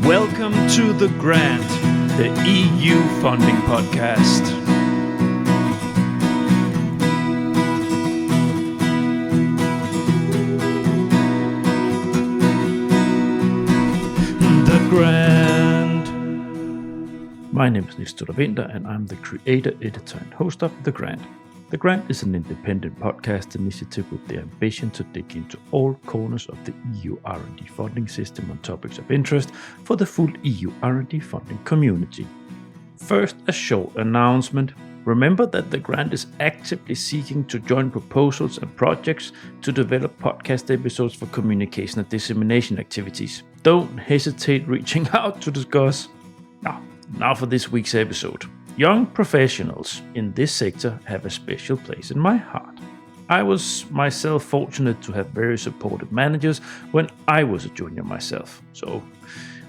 Welcome to The Grant, the EU funding podcast. The Grant. My name is Niels Winter, and I'm the creator, editor, and host of The Grant. The Grant is an independent podcast initiative with the ambition to dig into all corners of the EU R&D funding system on topics of interest for the full EU R&D funding community. First, a short announcement. Remember that The Grant is actively seeking to join proposals and projects to develop podcast episodes for communication and dissemination activities. Don't hesitate reaching out to discuss. Now for this week's episode. Young professionals in this sector have a special place in my heart. I was myself fortunate to have very supportive managers when I was a junior myself. So,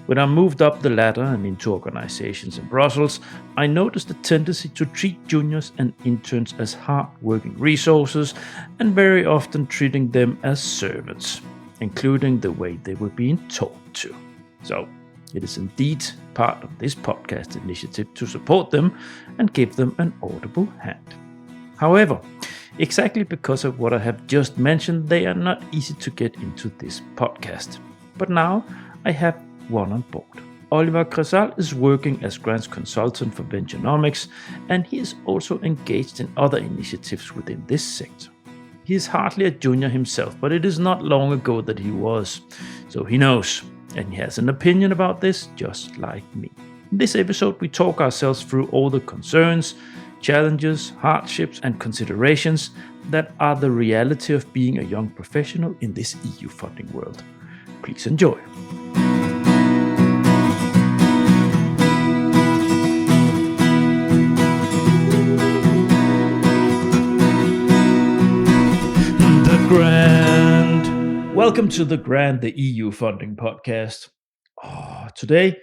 when I moved up the ladder and into organizations in Brussels, I noticed a tendency to treat juniors and interns as hard-working resources and very often treating them as servants, including the way they were being talked to. So, it is indeed part of this podcast initiative to support them and give them an audible hand. However, exactly because of what I have just mentioned, they are not easy to get into this podcast. But now I have one on board. Oliver Cressall is working as grants consultant for Venturenomix, and he is also engaged in other initiatives within this sector. He is hardly a junior himself, but it is not long ago that he was, so he knows. And he has an opinion about this, just like me. In this episode, we talk ourselves through all the concerns, challenges, hardships, and considerations that are the reality of being a young professional in this EU funding world. Please enjoy. The Grant. Welcome to The Grant, the EU funding podcast. Today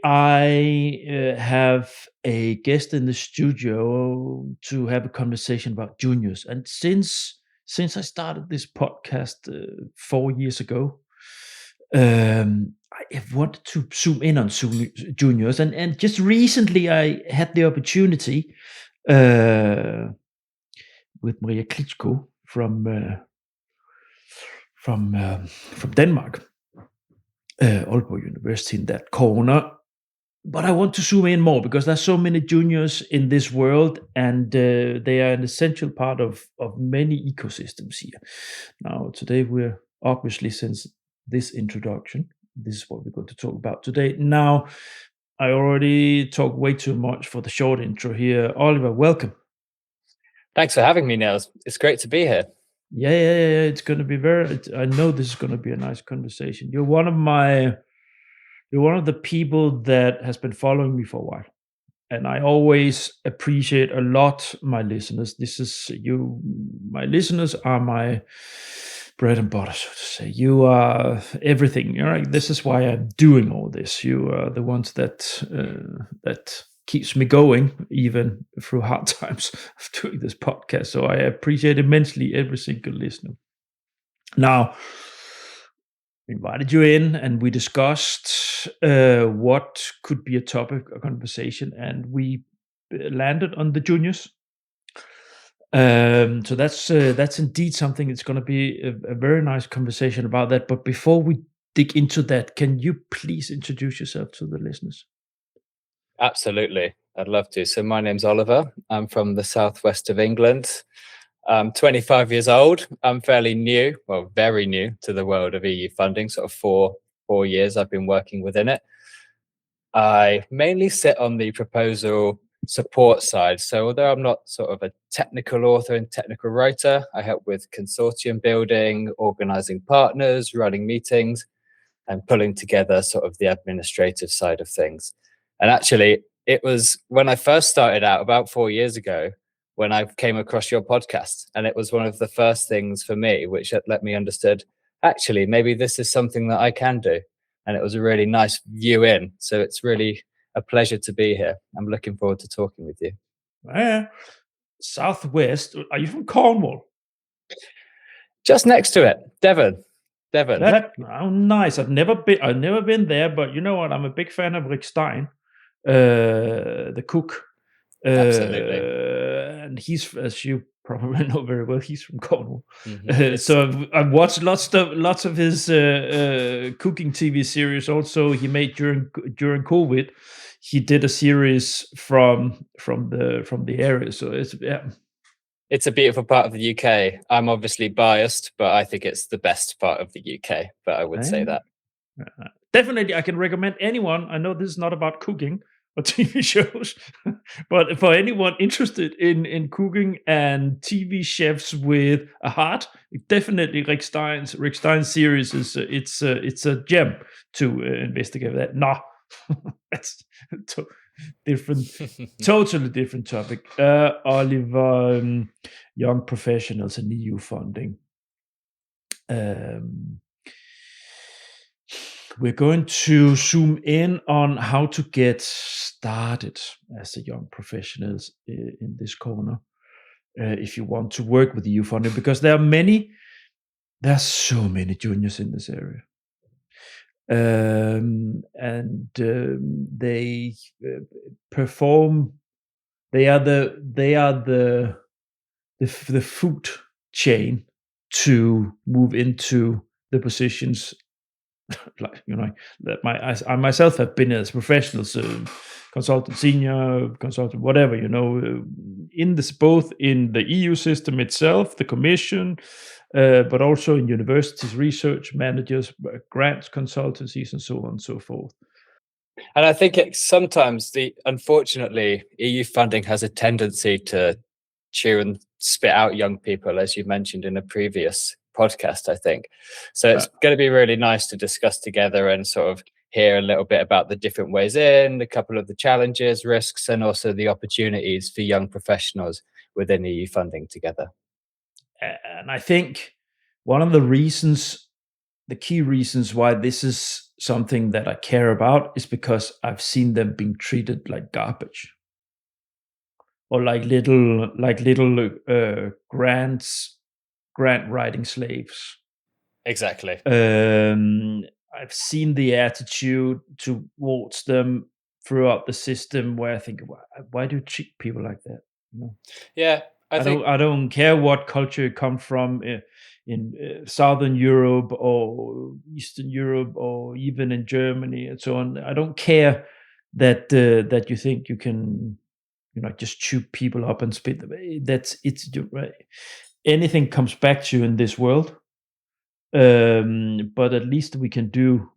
I have a guest in the studio to have a conversation about juniors. And since I started this podcast 4 years ago, I have wanted to zoom in on juniors. And just recently I had the opportunity with Maria Klitschko from Denmark, Aalborg University in that corner. But I want to zoom in more because there's so many juniors in this world, and they are an essential part of many ecosystems here. Now, today we're obviously, since this introduction, this is what we're going to talk about today. Now, I already talked way too much for the short intro here. Oliver, welcome. Thanks for having me, Niels. It's great to be here. Yeah. It's going to be I know this is going to be a nice conversation. You're one of the people that has been following me for a while, and I always appreciate a lot my listeners. My listeners are my bread and butter, so to say. You are everything. You're right. This is why I'm doing all this. You are the ones that keeps me going even through hard times of doing this podcast. So I appreciate immensely every single listener. Now, I invited you in and we discussed what could be a topic of conversation, and we landed on the juniors. So that's indeed something. It's going to be a very nice conversation about that. But before we dig into that, can you please introduce yourself to the listeners? Absolutely. I'd love to. So my name's Oliver. I'm from the southwest of England. I'm 25 years old. I'm fairly new, well, very new to the world of EU funding, sort of four years I've been working within it. I mainly sit on the proposal support side. So although I'm not sort of a technical author and technical writer, I help with consortium building, organizing partners, running meetings, and pulling together sort of the administrative side of things. And actually, it was when I first started out about 4 years ago when I came across your podcast. And it was one of the first things for me, which let me understood, actually, maybe this is something that I can do. And it was a really nice view in. So it's really a pleasure to be here. I'm looking forward to talking with you. Southwest. Are you from Cornwall? Just next to it, Devon. Devon. Nice. I've never been there, but you know what? I'm a big fan of Rick Stein, the cook. Absolutely. And he's, as you probably know very well, he's from Cornwall. Mm-hmm. So I've watched lots of his cooking TV series. Also, he made during COVID. He did a series from the area. So It's a beautiful part of the UK. I'm obviously biased, but I think it's the best part of the UK. But I would say that. Definitely, I can recommend anyone. I know this is not about cooking or TV shows, but for anyone interested in cooking and TV chefs with a heart, definitely Rick Stein's series is it's a gem to investigate that. No, that's different, totally different topic. Oliver, young professionals and EU funding. We're going to zoom in on how to get started as a young professionals in this corner. If you want to work with EU funding, because there are so many juniors in this area. They perform. They are the food chain to move into the positions. Like, you know, that I myself have been as professionals, consultant, senior consultant, whatever, you know, in this, both in the EU system itself, the Commission, but also in universities, research managers, grants, consultancies, and so on and so forth. And I think sometimes unfortunately, EU funding has a tendency to chew and spit out young people, as you mentioned in a previous podcast, I think. So it's going to be really nice to discuss together and sort of hear a little bit about the different ways in, a couple of the challenges, risks, and also the opportunities for young professionals within EU funding together. And I think one of the key reasons why this is something that I care about is because I've seen them being treated like garbage, or like little grant writing slaves. Exactly. I've seen the attitude towards them throughout the system, where I think, why do you treat people like that? You know? Yeah, I don't care what culture you come from, in Southern Europe or Eastern Europe or even in Germany and so on. I don't care that you think you can, you know, just chew people up and spit them. It's right. Anything comes back to you in this world. But at least we can do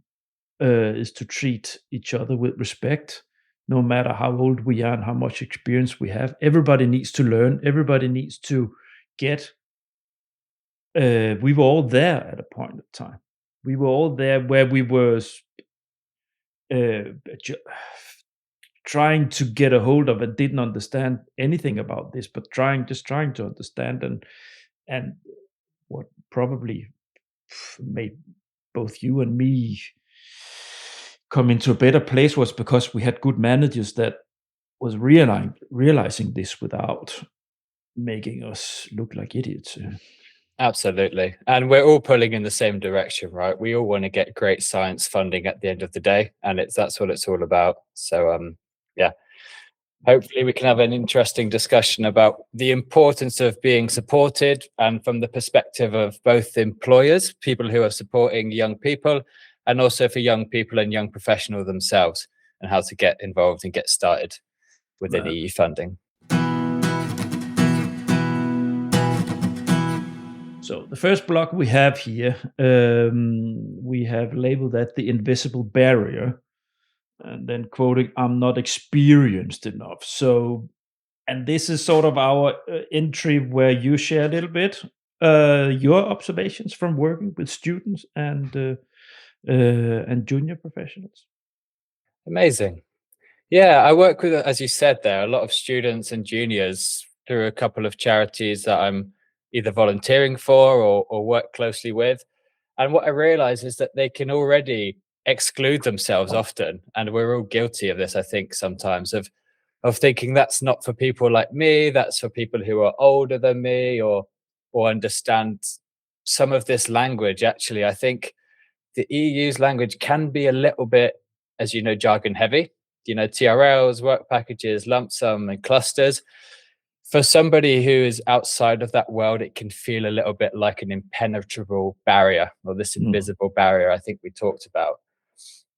is to treat each other with respect, no matter how old we are and how much experience we have. Everybody needs to learn. Everybody needs to get. We were all there at a point of time. We were all there where we were trying to get a hold of it, didn't understand anything about this, but just trying to understand, and what probably made both you and me come into a better place was because we had good managers that was realizing this without making us look like idiots. Absolutely. And we're all pulling in the same direction, right? We all want to get great science funding at the end of the day, and that's what it's all about. So yeah, hopefully we can have an interesting discussion about the importance of being supported, and from the perspective of both employers, people who are supporting young people, and also for young people and young professionals themselves, and how to get involved and get started within EU funding. So the first block we have here, we have labeled that the invisible barrier, and then quoting, "I'm not experienced enough." So, and this is sort of our entry where you share a little bit your observations from working with students and junior professionals. Amazing. Yeah, I work with, as you said there, a lot of students and juniors through a couple of charities that I'm either volunteering for or work closely with. And what I realize is that they can already exclude themselves often. And we're all guilty of this, I think, sometimes, of thinking that's not for people like me, that's for people who are older than me, or understand some of this language, actually, I think the EU's language can be a little bit, as you know, jargon heavy. You know, TRLs, work packages, lump sum, and clusters. For somebody who is outside of that world, it can feel a little bit like an impenetrable barrier, or this invisible barrier I think we talked about.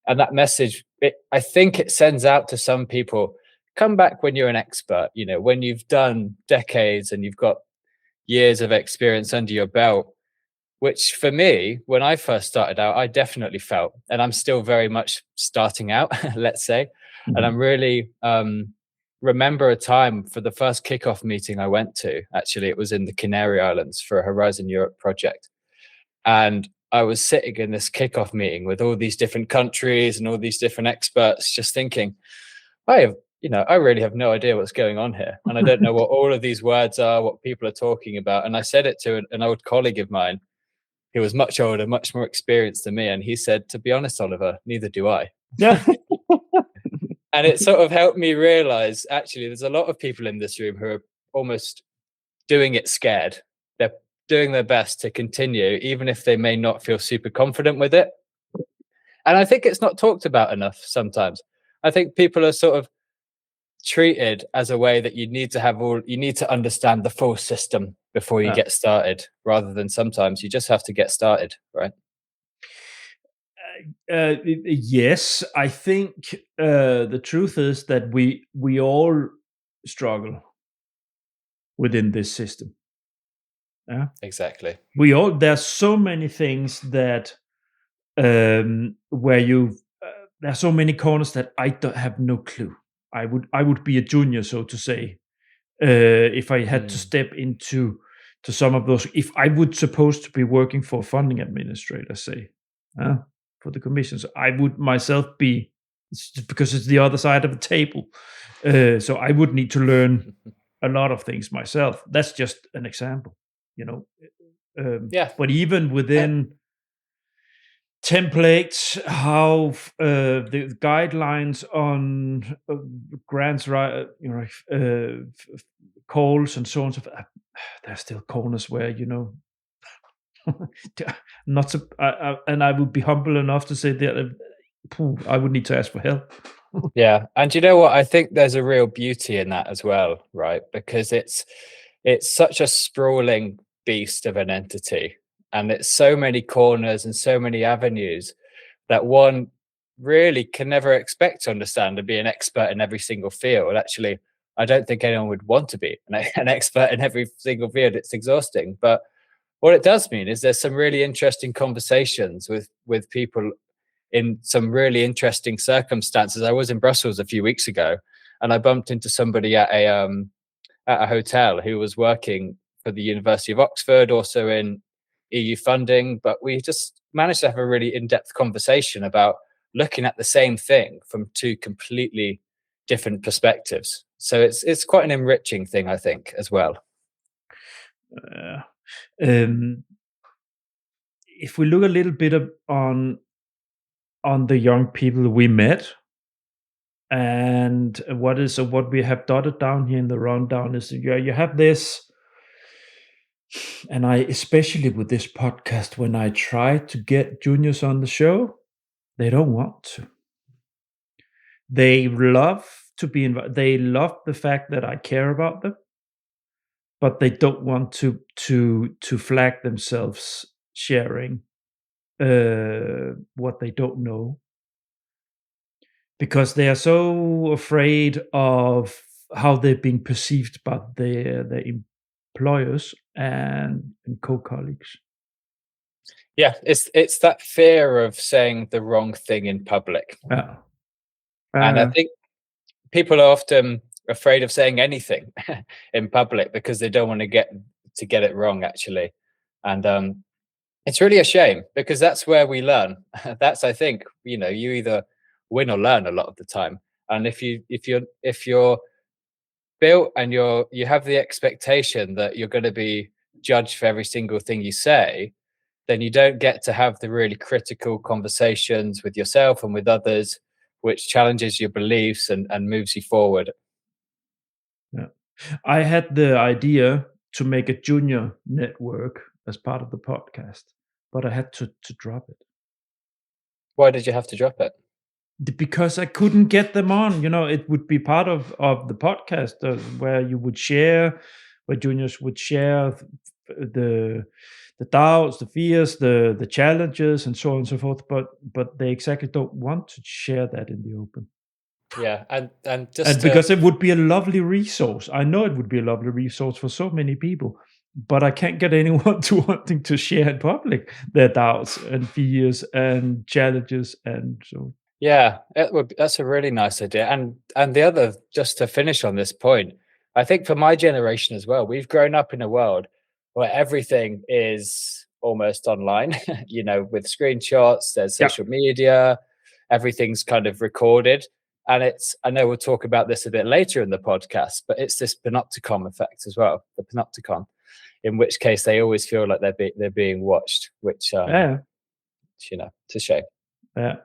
And that message, I think it sends out to some people, come back when you're an expert, you know, when you've done decades and you've got years of experience under your belt, which for me, when I first started out, I definitely felt, and I'm still very much starting out, let's say. And I'm really remember a time for the first kickoff meeting I went to. Actually, it was in the Canary Islands for a Horizon Europe project. And I was sitting in this kickoff meeting with all these different countries and all these different experts, just thinking, I really have no idea what's going on here. And I don't know what all of these words are, what people are talking about. And I said it to an old colleague of mine who was much older, much more experienced than me. And he said, to be honest, Oliver, neither do I. Yeah. And it sort of helped me realize, actually, there's a lot of people in this room who are almost doing it scared. They're doing their best to continue, even if they may not feel super confident with it. And I think it's not talked about enough sometimes. I think people are sort of treated as a way that you need to understand the full system before you get started, rather than sometimes you just have to get started, right? Yes, I think the truth is that we all struggle within this system. Yeah, exactly. There's so many things that where there are so many corners that I don't have no clue. I would be a junior, so to say, if I had to step into some of those. If I would supposed to be working for a funding administrator, say, for the commissions, I would myself be, because it's the other side of the table. So I would need to learn a lot of things myself. That's just an example, you know. Yeah. But even within templates, how the guidelines on grants, calls and so on. So there's still corners where, you know, not so, and I would be humble enough to say that I would need to ask for help. Yeah, and you know what? I think there's a real beauty in that as well, right? Because it's such a sprawling beast of an entity, and it's so many corners and so many avenues that one really can never expect to understand and be an expert in every single field. Actually, I don't think anyone would want to be an expert in every single field. It's exhausting. But what it does mean is there's some really interesting conversations with people in some really interesting circumstances. I was in Brussels a few weeks ago, and I bumped into somebody at a hotel who was working for the University of Oxford, also in EU funding. But we just managed to have a really in-depth conversation about looking at the same thing from two completely different perspectives. So it's quite an enriching thing, I think, as well. If we look a little bit on the young people we met, and what we have dotted down here in the rundown is you have this, and I, especially with this podcast, when I try to get juniors on the show, they don't want to. They love to be invited. They love the fact that I care about them, but they don't want to flag themselves sharing what they don't know, because they are so afraid of how they're being perceived by their employers and co-colleagues. Yeah, it's that fear of saying the wrong thing in public. And I think people are often afraid of saying anything in public because they don't want to get it wrong, actually. And it's really a shame, because that's where we learn. That's, I think, you know, you either win or learn a lot of the time. And if you're built and you have the expectation that you're going to be judged for every single thing you say, then you don't get to have the really critical conversations with yourself and with others, which challenges your beliefs and moves you forward. Yeah. I had the idea to make a junior network as part of the podcast, but I had to drop it. Why did you have to drop it? Because I couldn't get them on. It would be part of the podcast where you would share, where juniors would share the doubts, the fears, the challenges, and so on and so forth. But they exactly don't want to share that in the open. Yeah, and And because it would be a lovely resource. I know it would be a lovely resource for so many people, but I can't get anyone to wanting to share in public their doubts and fears and challenges, and so. Yeah, that's a really nice idea. And the other, just to finish on this point, I think for my generation as well, we've grown up in a world where everything is almost online, with screenshots, there's Yeah. social media, everything's kind of recorded. And I know we'll talk about this a bit later in the podcast, but it's this panopticon effect as well, the panopticon, in which case they always feel like they're being watched, which, Yeah. it's a shame. Yeah.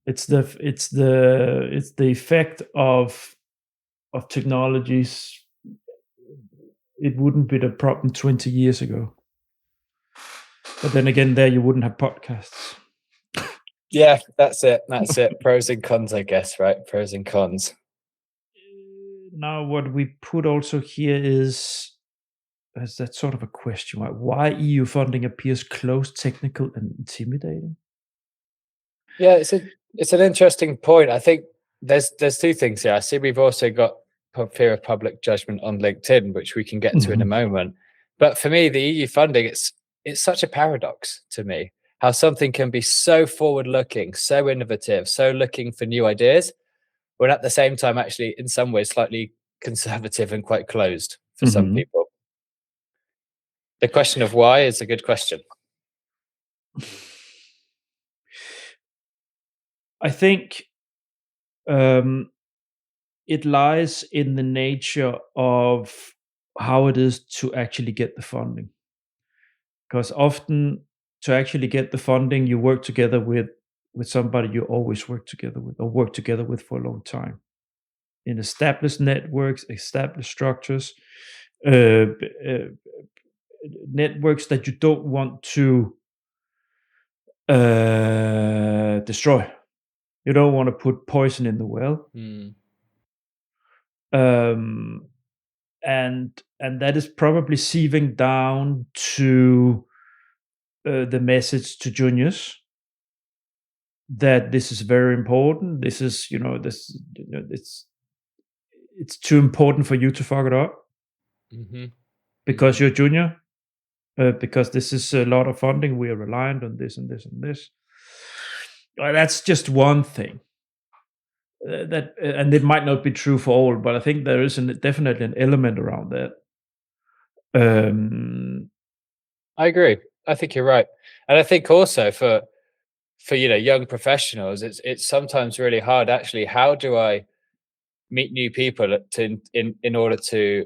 It's the effect of technologies. It wouldn't be the problem 20 years ago. But then again, there you wouldn't have podcasts. Yeah, that's it. Pros and cons, I guess, right? Pros and cons. Now, what we put also here is that sort of a question. Why EU funding appears close, technical, and intimidating? Yeah, it's an interesting point. I think there's two things here. I see we've also got fear of public judgment on LinkedIn, which we can get to in a moment. But for me, the EU funding, it's such a paradox to me, how something can be so forward-looking, so innovative, so looking for new ideas, when at the same time, actually, in some ways, slightly conservative and quite closed for some people. The question of why is a good question. I think it lies in the nature of how it is to actually get the funding. Because often to actually get the funding, you work together with somebody you always work together with or work together with for a long time. In established networks, established structures, networks that you don't want to destroy. You don't want to put poison in the well. And that is probably sieving down to the message to juniors that this is very important. This is, it's too important for you to fuck it up because you're junior. Because this is a lot of funding, we are reliant on this and this and this. That's just one thing. That and it might not be true for all, but I think there is definitely an element around that. I agree. I think you're right, and I think also for young professionals, it's sometimes really hard. Actually, how do I meet new people in order to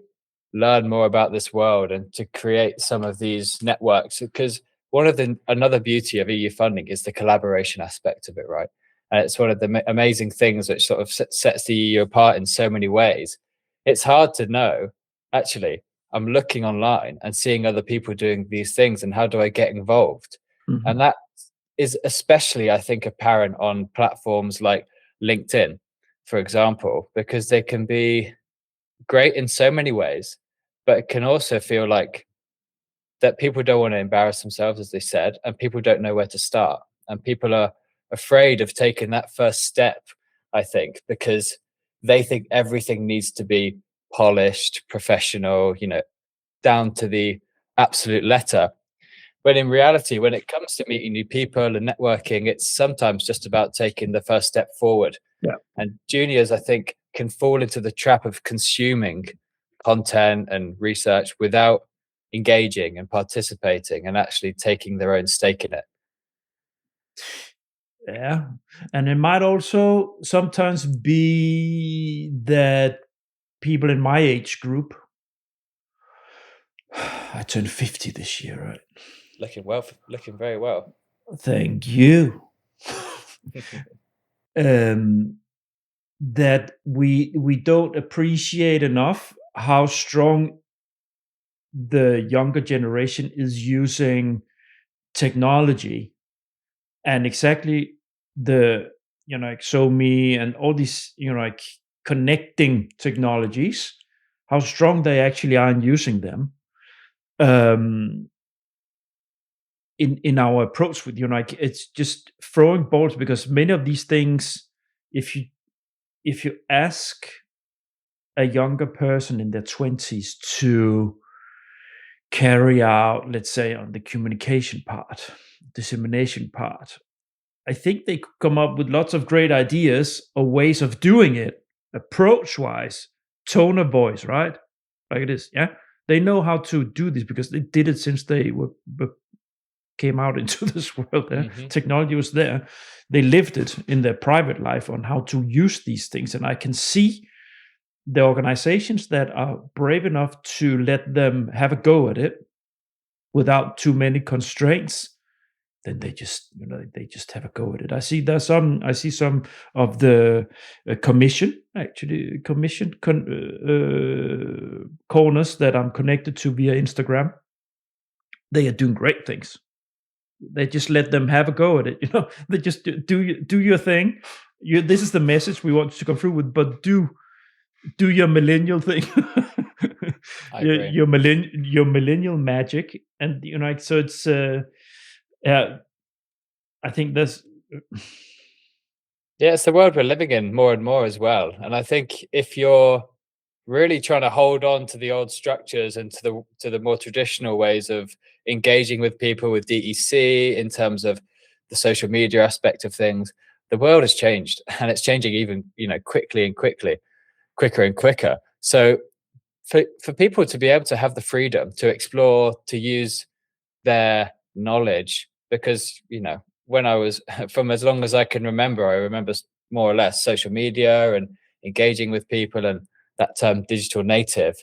learn more about this world and to create some of these networks? Because another beauty of EU funding is the collaboration aspect of it, right? And it's one of the amazing things which sort of sets the EU apart in so many ways. It's hard to know, actually, I'm looking online and seeing other people doing these things, and how do I get involved? And that is especially, I think, apparent on platforms like LinkedIn, for example, because they can be great in so many ways, but it can also feel like that people don't want to embarrass themselves, as they said, and people don't know where to start. And people are afraid of taking that first step, I think, because they think everything needs to be polished, professional, down to the absolute letter. When in reality, when it comes to meeting new people and networking, it's sometimes just about taking the first step forward. Yeah. And juniors, I think, can fall into the trap of consuming content and research without engaging and participating and actually taking their own stake in it. Yeah. And it might also sometimes be that people in my age group, I turned 50 this year, right? Looking very well. Thank you. That we don't appreciate enough how strong the younger generation is using technology, and exactly the like SoMe and all these like connecting technologies, how strong they actually are in using them, um, in our approach with like it's just throwing balls, because many of these things, if you ask a younger person in their 20s to carry out, let's say, on the communication part, dissemination part, I think they could come up with lots of great ideas or ways of doing it, approach wise, tone of voice, right? Like it is, yeah. They know how to do this because they did it since they came out into this world. Yeah? Technology was there. They lived it in their private life on how to use these things, and I can see the organizations that are brave enough to let them have a go at it without too many constraints. Then they just have a go at it. I see some of the commission corners that I'm connected to via Instagram. They are doing great things. They just let them have a go at it. They just do your thing. This is the message we want to come through with, but do your millennial thing. your millennial magic, and so it's I think there's yeah, it's the world we're living in more and more as well. And I think if you're really trying to hold on to the old structures and to the more traditional ways of engaging with people with DEC in terms of the social media aspect of things, the world has changed, and it's changing even quicker and quicker. So for people to be able to have the freedom to explore, to use their knowledge, because when I was from as long as I can remember, I remember more or less social media and engaging with people, and that term digital native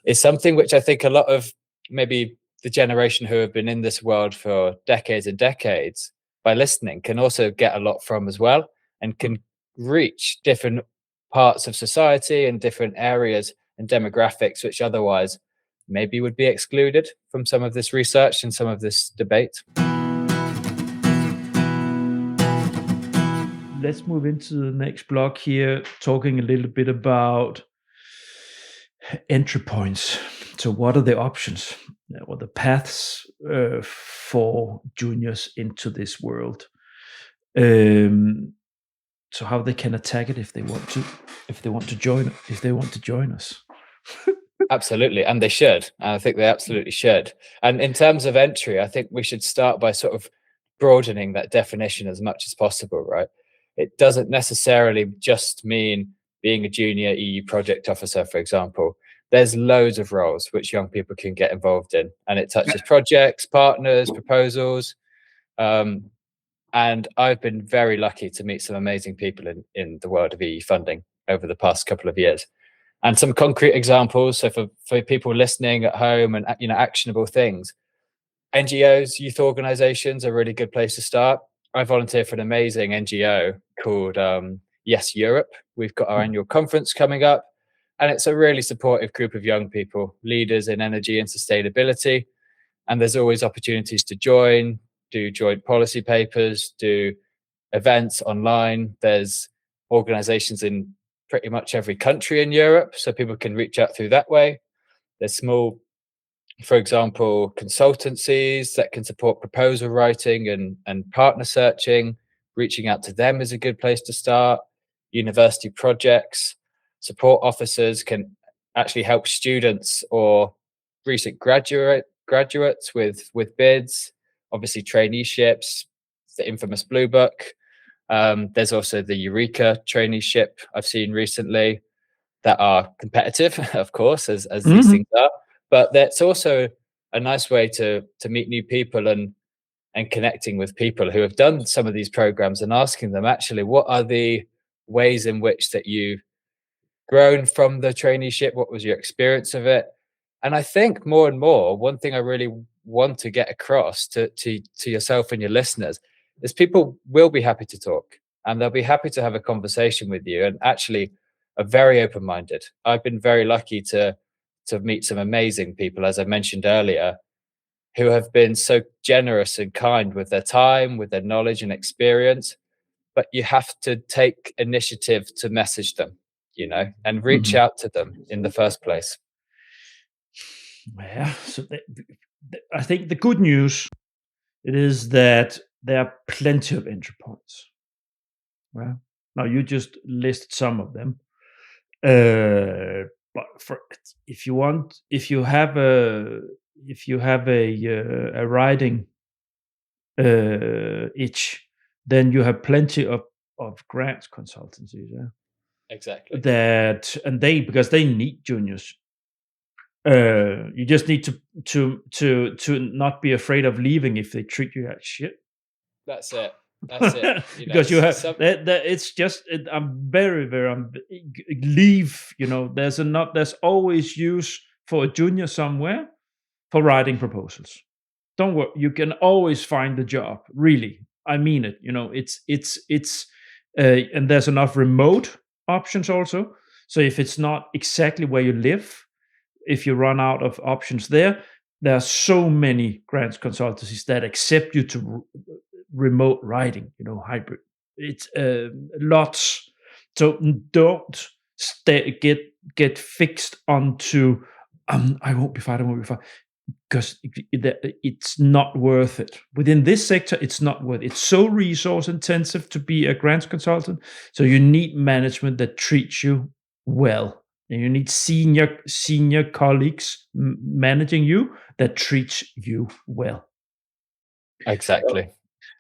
is something which I think a lot of maybe the generation who have been in this world for decades and decades, by listening, can also get a lot from as well, and can reach different parts of society and different areas and demographics which otherwise maybe would be excluded from some of this research and some of this debate. Let's move into the next block here, talking a little bit about entry points. So what are the options or the paths for juniors into this world? So how they can attack it if they want to join us. Absolutely, and they should. I think they absolutely should. And in terms of entry, I think we should start by sort of broadening that definition as much as possible, right? It doesn't necessarily just mean being a junior EU project officer, for example. There's loads of roles which young people can get involved in, and it touches projects, partners, proposals. And I've been very lucky to meet some amazing people in the world of EU funding over the past couple of years. And some concrete examples, so for people listening at home, and actionable things, NGOs, youth organizations are a really good place to start. I volunteer for an amazing NGO called Yes Europe. We've got our annual conference coming up, and it's a really supportive group of young people, leaders in energy and sustainability. And there's always opportunities to join, do joint policy papers, do events online. There's organizations in pretty much every country in Europe, so people can reach out through that way. There's small, for example, consultancies that can support proposal writing and partner searching. Reaching out to them is a good place to start. University projects, support officers can actually help students or recent graduates with bids. Obviously, traineeships, the infamous Blue Book. There's also the Eureka traineeship I've seen recently that are competitive, of course, as these things are. But that's also a nice way to meet new people and connecting with people who have done some of these programs, and asking them, actually, what are the ways in which that you've grown from the traineeship? What was your experience of it? And I think more and more, one thing I really want to get across to yourself and your listeners is people will be happy to talk, and they'll be happy to have a conversation with you, and actually are very open-minded. I've been very lucky to to meet some amazing people, as I mentioned earlier, who have been so generous and kind with their time, with their knowledge and experience. But you have to take initiative to message them, and reach out to them in the first place. Yeah, so I think the good news it is that there are plenty of entry points. Well, now you just list some of them, but if you have a writing itch, then you have plenty of grants consultancies. Yeah, Exactly. Because they need juniors. You just need to not be afraid of leaving if they treat you like shit. That's it. Because you have that it's just I'm very leave. There's always use for a junior somewhere for writing proposals. Don't worry, you can always find a job. Really, I mean it. It's and there's enough remote options also. So if it's not exactly where you live, if you run out of options there are so many grants consultancies that accept you to remote writing, hybrid. It's lots. So don't get fixed onto I won't be fine, because it's not worth it. Within this sector, it's not worth it. It's so resource intensive to be a grants consultant. So you need management that treats you well. And you need senior colleagues managing you that treats you well. Exactly.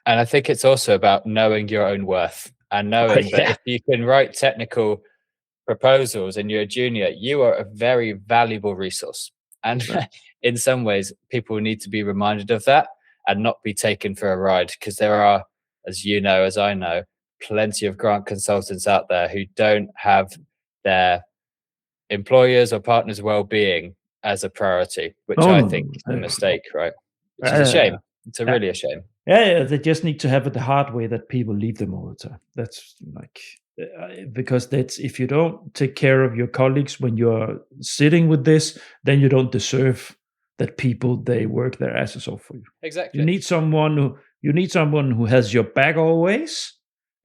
And I think it's also about knowing your own worth and knowing that if you can write technical proposals and you're a junior, you are a very valuable resource. And in some ways, people need to be reminded of that and not be taken for a ride, because there are, as you know, as I know, plenty of grant consultants out there who don't have their employers or partners' well-being as a priority, which I think is a mistake, right? Which is a shame. It's really a shame. Yeah, they just need to have it the hard way that people leave them all the time. That's because if you don't take care of your colleagues when you're sitting with this, then you don't deserve that they work their asses off for you. Exactly. You need someone who has your back always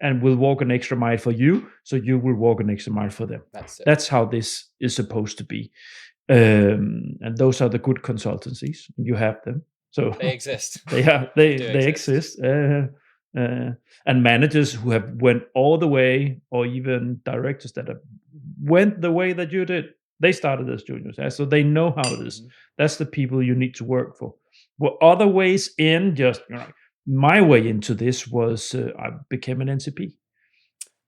and will walk an extra mile for you, so you will walk an extra mile for them. That's how this is supposed to be. And those are the good consultancies. You have them. So they exist. They exist. And managers who have went all the way, or even directors that have went the way that you did, they started as juniors. So they know how it is. That's the people you need to work for. Well, other ways in, just my way into this was I became an NCP.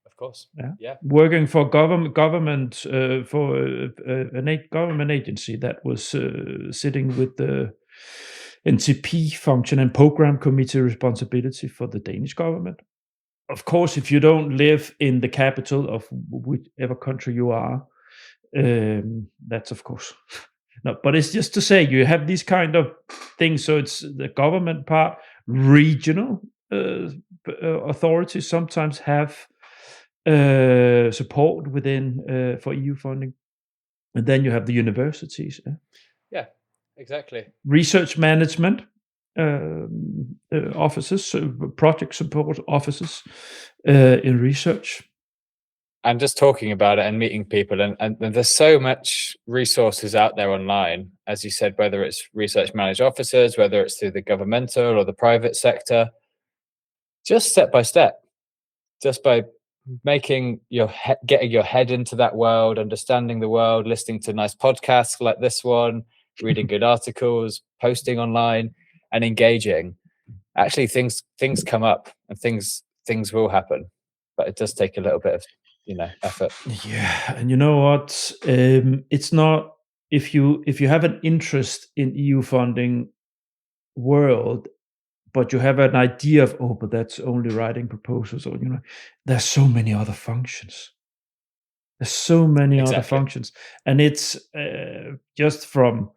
Of course. Yeah. Working for government for a government agency that was sitting with the NCP function and program committee responsibility for the Danish government. Of course, if you don't live in the capital of whichever country you are, that's of course no. But it's just to say you have these kind of things. So it's the government part, regional authorities sometimes have support within for EU funding, and then you have the universities. Yeah, exactly. Research management offices, project support offices in research. And just talking about it and meeting people, and there's so much resources out there online, as you said, whether it's research managed officers, whether it's through the governmental or the private sector, just step by step, just by getting your head into that world, understanding the world, listening to nice podcasts like this one, reading good articles, posting online, and engaging. Actually, things come up, and things will happen, but it does take a little bit of effort. Yeah, and you know what? It's not if you have an interest in EU funding world, but you have an idea of but that's only writing proposals, or there's so many other functions. There's so many other functions, and it's just from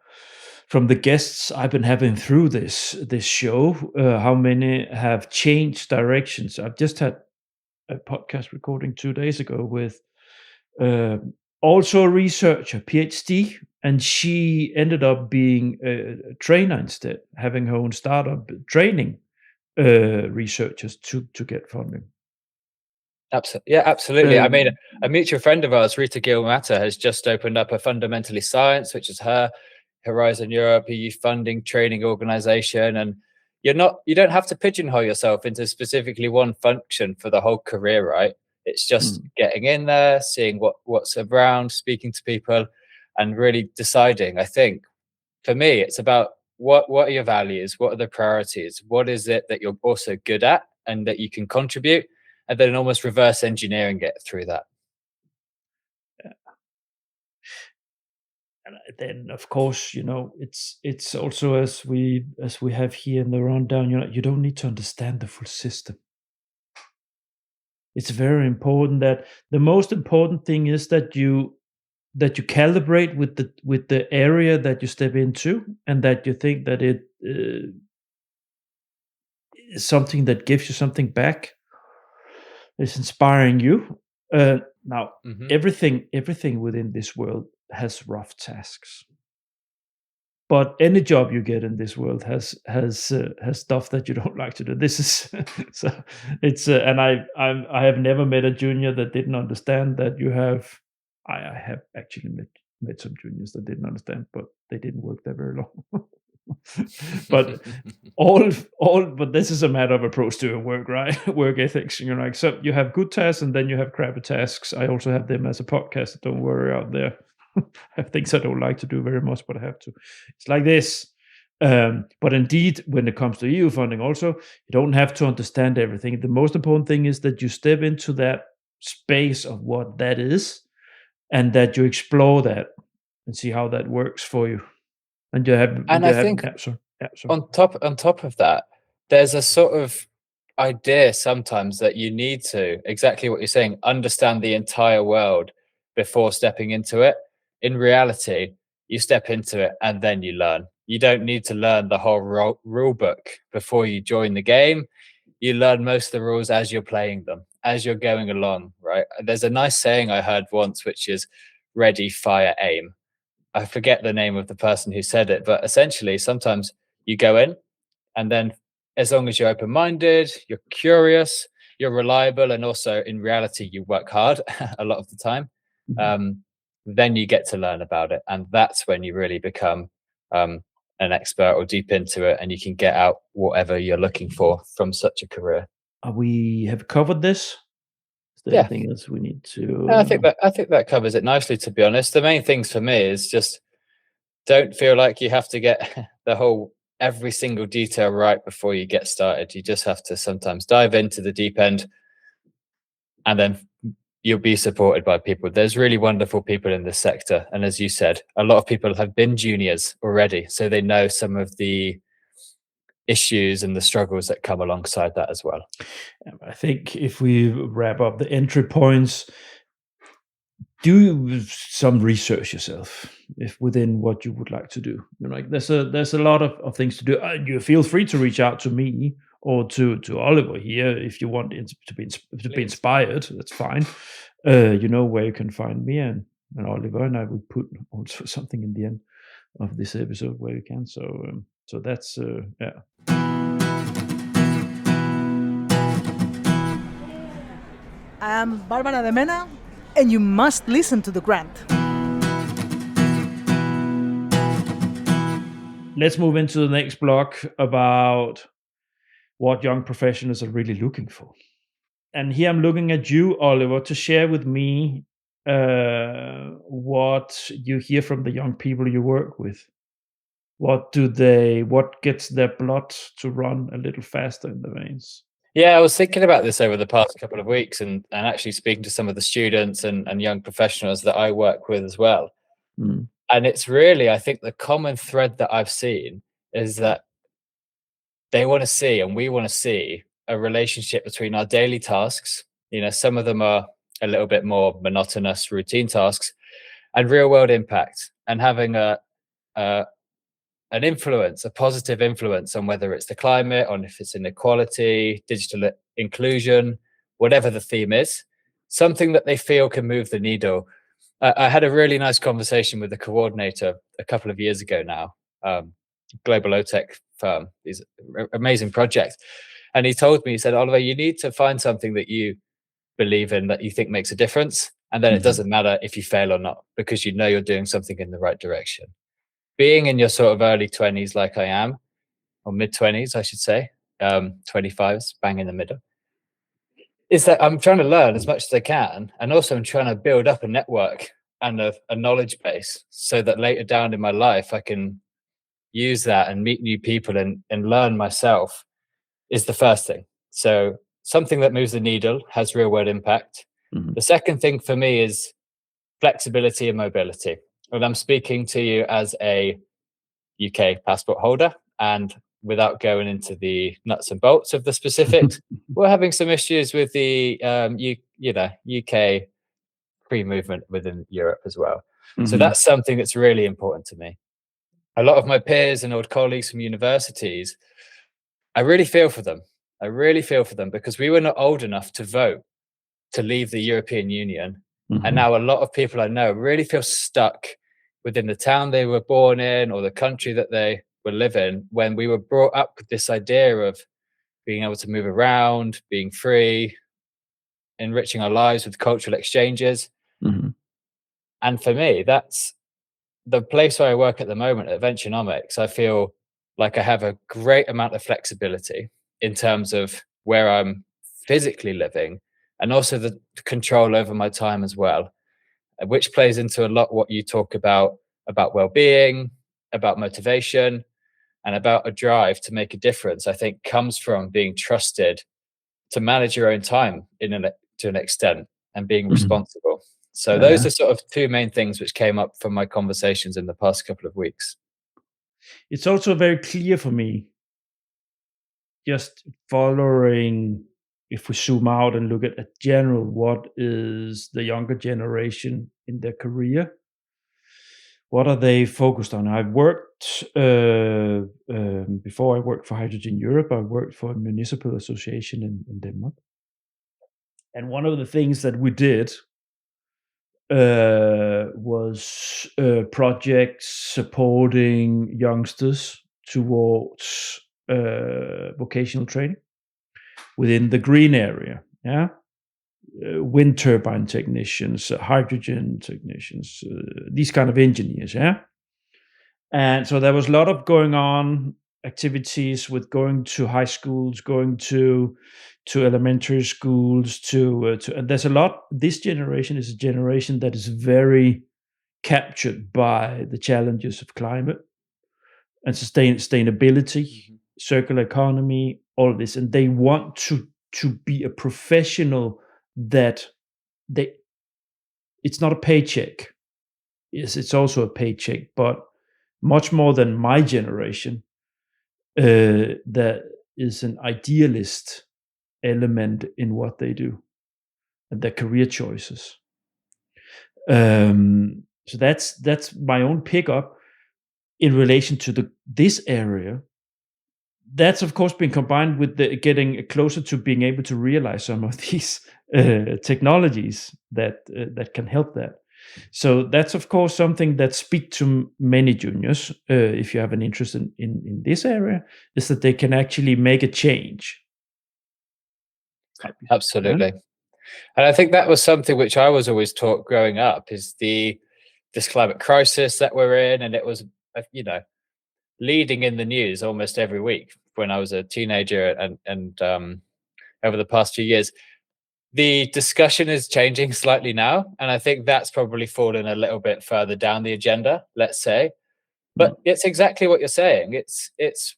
the guests I've been having through this show, how many have changed directions. I've just had a podcast recording 2 days ago with also a researcher, PhD, and she ended up being a trainer instead, having her own startup training researchers to get funding. Yeah, absolutely. I mean, a mutual friend of ours, Rita Gilmata, has just opened up a Fundamentally Science, which is her Horizon Europe EU funding training organization. And you don't have to pigeonhole yourself into specifically one function for the whole career, right? It's just getting in there, seeing what's around, speaking to people, and really deciding. I think for me, it's about what are your values, what are the priorities, what is it that you're also good at and that you can contribute, and then almost reverse engineering it through that. And then, of course, it's also, as we have here in the rundown, you don't need to understand the full system. It's very important that the most important thing is that you calibrate with the area that you step into, and that you think that it is something that gives you something back, is inspiring you. Now, everything within this world has rough tasks, but any job you get in this world has stuff that you don't like to do. This is so it's and I have never met a junior that didn't understand that you have. I have actually met some juniors that didn't understand, but they didn't work there very long. But but this is a matter of approach to work, right? Work ethics. Like, so you have good tasks and then you have crappy tasks. I also have them as a podcast. Don't worry out there. I have things I don't like to do very much, but I have to. It's like this. But indeed, when it comes to EU funding, also, you don't have to understand everything. The most important thing is that you step into that space of what that is, and that you explore that and see how that works for you. And you have, and I think on top of that, there's a sort of idea sometimes that you need to, exactly what you're saying, understand the entire world before stepping into it. In reality, you step into it and then you learn. You don't need to learn the whole rule book before you join the game. You learn most of the rules as you're playing them, as you're going along, right? There's a nice saying I heard once, which is ready, fire, aim. I forget the name of the person who said it, but essentially sometimes you go in, and then as long as you're open-minded, you're curious, you're reliable, and also in reality you work hard a lot of the time, then you get to learn about it, and that's when you really become an expert or deep into it, and you can get out whatever you're looking for from such a career. We have covered this. Is there anything else we need to? I think that covers it nicely, to be honest. The main things for me is just don't feel like you have to get every single detail right before you get started. You just have to sometimes dive into the deep end, and then you'll be supported by people. There's really wonderful people in this sector, and as you said, a lot of people have been juniors already, so they know some of the issues and the struggles that come alongside that as well. I think if we wrap up the entry points, do some research yourself if within what you would like to do. Like, there's a lot of things to do. You feel free to reach out to me or to Oliver here if you want to be inspired. That's fine. You know where you can find me and Oliver, and I will put also something in the end of this episode where you can. So that's yeah. I am Barbara de Mena, and you must listen to The Grant. Let's move into the next block about what young professionals are really looking for. And here I'm looking at you, Oliver, to share with me what you hear from the young people you work with. What gets their blood to run a little faster in the veins? Yeah, I was thinking about this over the past couple of weeks and actually speaking to some of the students and young professionals that I work with as well. And it's really, I think the common thread that I've seen is that they want to see, and we want to see, a relationship between our daily tasks. Some of them are a little bit more monotonous, routine tasks, and real world impact, and having an influence, a positive influence on whether it's the climate, on if it's inequality, digital inclusion, whatever the theme is, something that they feel can move the needle I had a really nice conversation with the coordinator a couple of years ago now, global OTech firm, these amazing projects. And he told me, he said, Oliver, you need to find something that you believe in, that you think makes a difference. And then it doesn't matter if you fail or not, because you know you're doing something in the right direction. Being in your sort of early 20s like I am, or mid 20s, I should say, 25s, bang in the middle, is that I'm trying to learn as much as I can. And also I'm trying to build up a network and a knowledge base so that later down in my life, I can use that and meet new people and learn myself, is the first thing. So something that moves the needle, has real world impact. The second thing for me is flexibility and mobility. And I'm speaking to you as a UK passport holder, and without going into the nuts and bolts of the specifics, we're having some issues with the UK free movement within Europe as well. So that's something that's really important to me. A lot of my peers and old colleagues from universities, I really feel for them. I really feel for them, because we were not old enough to vote to leave the European Union. And now a lot of people I know really feel stuck within the town they were born in or the country that they were living, when we were brought up with this idea of being able to move around, being free, enriching our lives with cultural exchanges. And for me, that's the place where I work at the moment at Venturenomix. I feel like I have a great amount of flexibility in terms of where I'm physically living, and also the control over my time as well, which plays into a lot what you talk about well-being, about motivation, and about a drive to make a difference. I think comes from being trusted to manage your own time to an extent, and being responsible. So those are sort of two main things which came up from my conversations in the past couple of weeks. It's also very clear for me, just following, if we zoom out and look at general, what is the younger generation in their career? What are they focused on? I've worked, before I worked for Hydrogen Europe, I worked for a municipal association in Denmark. And one of the things that we did was projects supporting youngsters towards vocational training within the green area. Wind turbine technicians, hydrogen technicians, these kind of engineers. And so there was a lot of going on activities with going to high schools, going to elementary schools, and there's a lot. This generation is a generation that is very captured by the challenges of climate and sustainability, circular economy, all of this, and they want to be a professional that it's not a paycheck. Yes, it's also a paycheck, but much more than my generation, that is an idealist element in what they do and their career choices. So that's my own pickup in relation to this area. That's of course been combined with the getting closer to being able to realize some of these technologies that can help that. So that's of course something that speaks to many juniors, if you have an interest in this area, is that they can actually make a change. Absolutely. And I think that was something which I was always taught growing up, is this climate crisis that we're in. And it was, leading in the news almost every week when I was a teenager, and over the past few years. The discussion is changing slightly now, and I think that's probably fallen a little bit further down the agenda, let's say. But it's exactly what you're saying. It's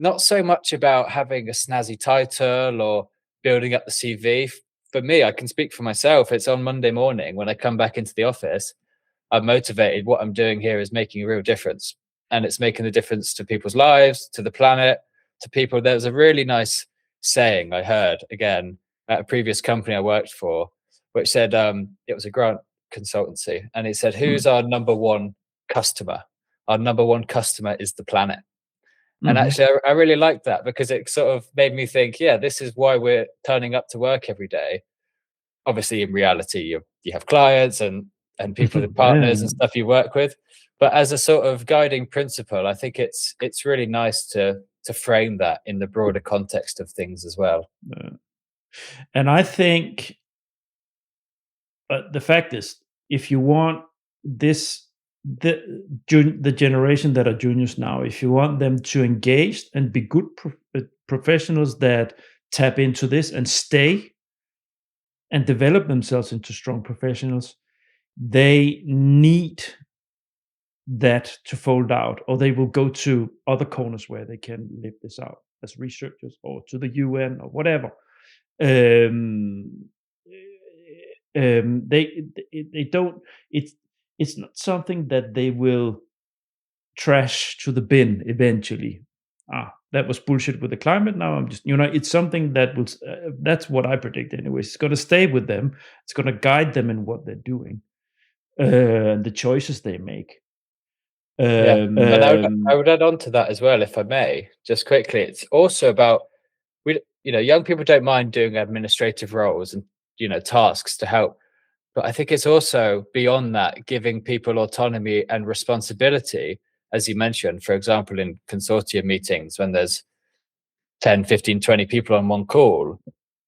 not so much about having a snazzy title or building up the CV. For me, I can speak for myself. It's on Monday morning when I come back into the office, I'm motivated. What I'm doing here is making a real difference, and it's making a difference to people's lives, to the planet, to people. There's a really nice saying I heard again at a previous company I worked for, which said, it was a grant consultancy, and it said, who's our number one customer? Our number one customer is the planet. And actually, I really liked that, because it sort of made me think, yeah, this is why we're turning up to work every day. Obviously, in reality, you have clients and and people, the partners and stuff you work with. But as a sort of guiding principle, I think it's really nice to frame that in the broader context of things as well. And I think the fact is, if you want the generation that are juniors now, if you want them to engage and be good professionals that tap into this and stay and develop themselves into strong professionals, they need that to fold out, or they will go to other corners where they can live this out as researchers, or to the UN or whatever. They don't. It's not something that they will trash to the bin eventually. That was bullshit with the climate. Now I'm just, it's something that will. That's what I predict anyway. It's going to stay with them. It's going to guide them in what they're doing, and the choices they make. And I would add on to that as well, if I may, just quickly. It's also about young people don't mind doing administrative roles and tasks to help, but I think it's also beyond that, giving people autonomy and responsibility, as you mentioned, for example, in consortium meetings when there's 10, 15, 20 people on one call.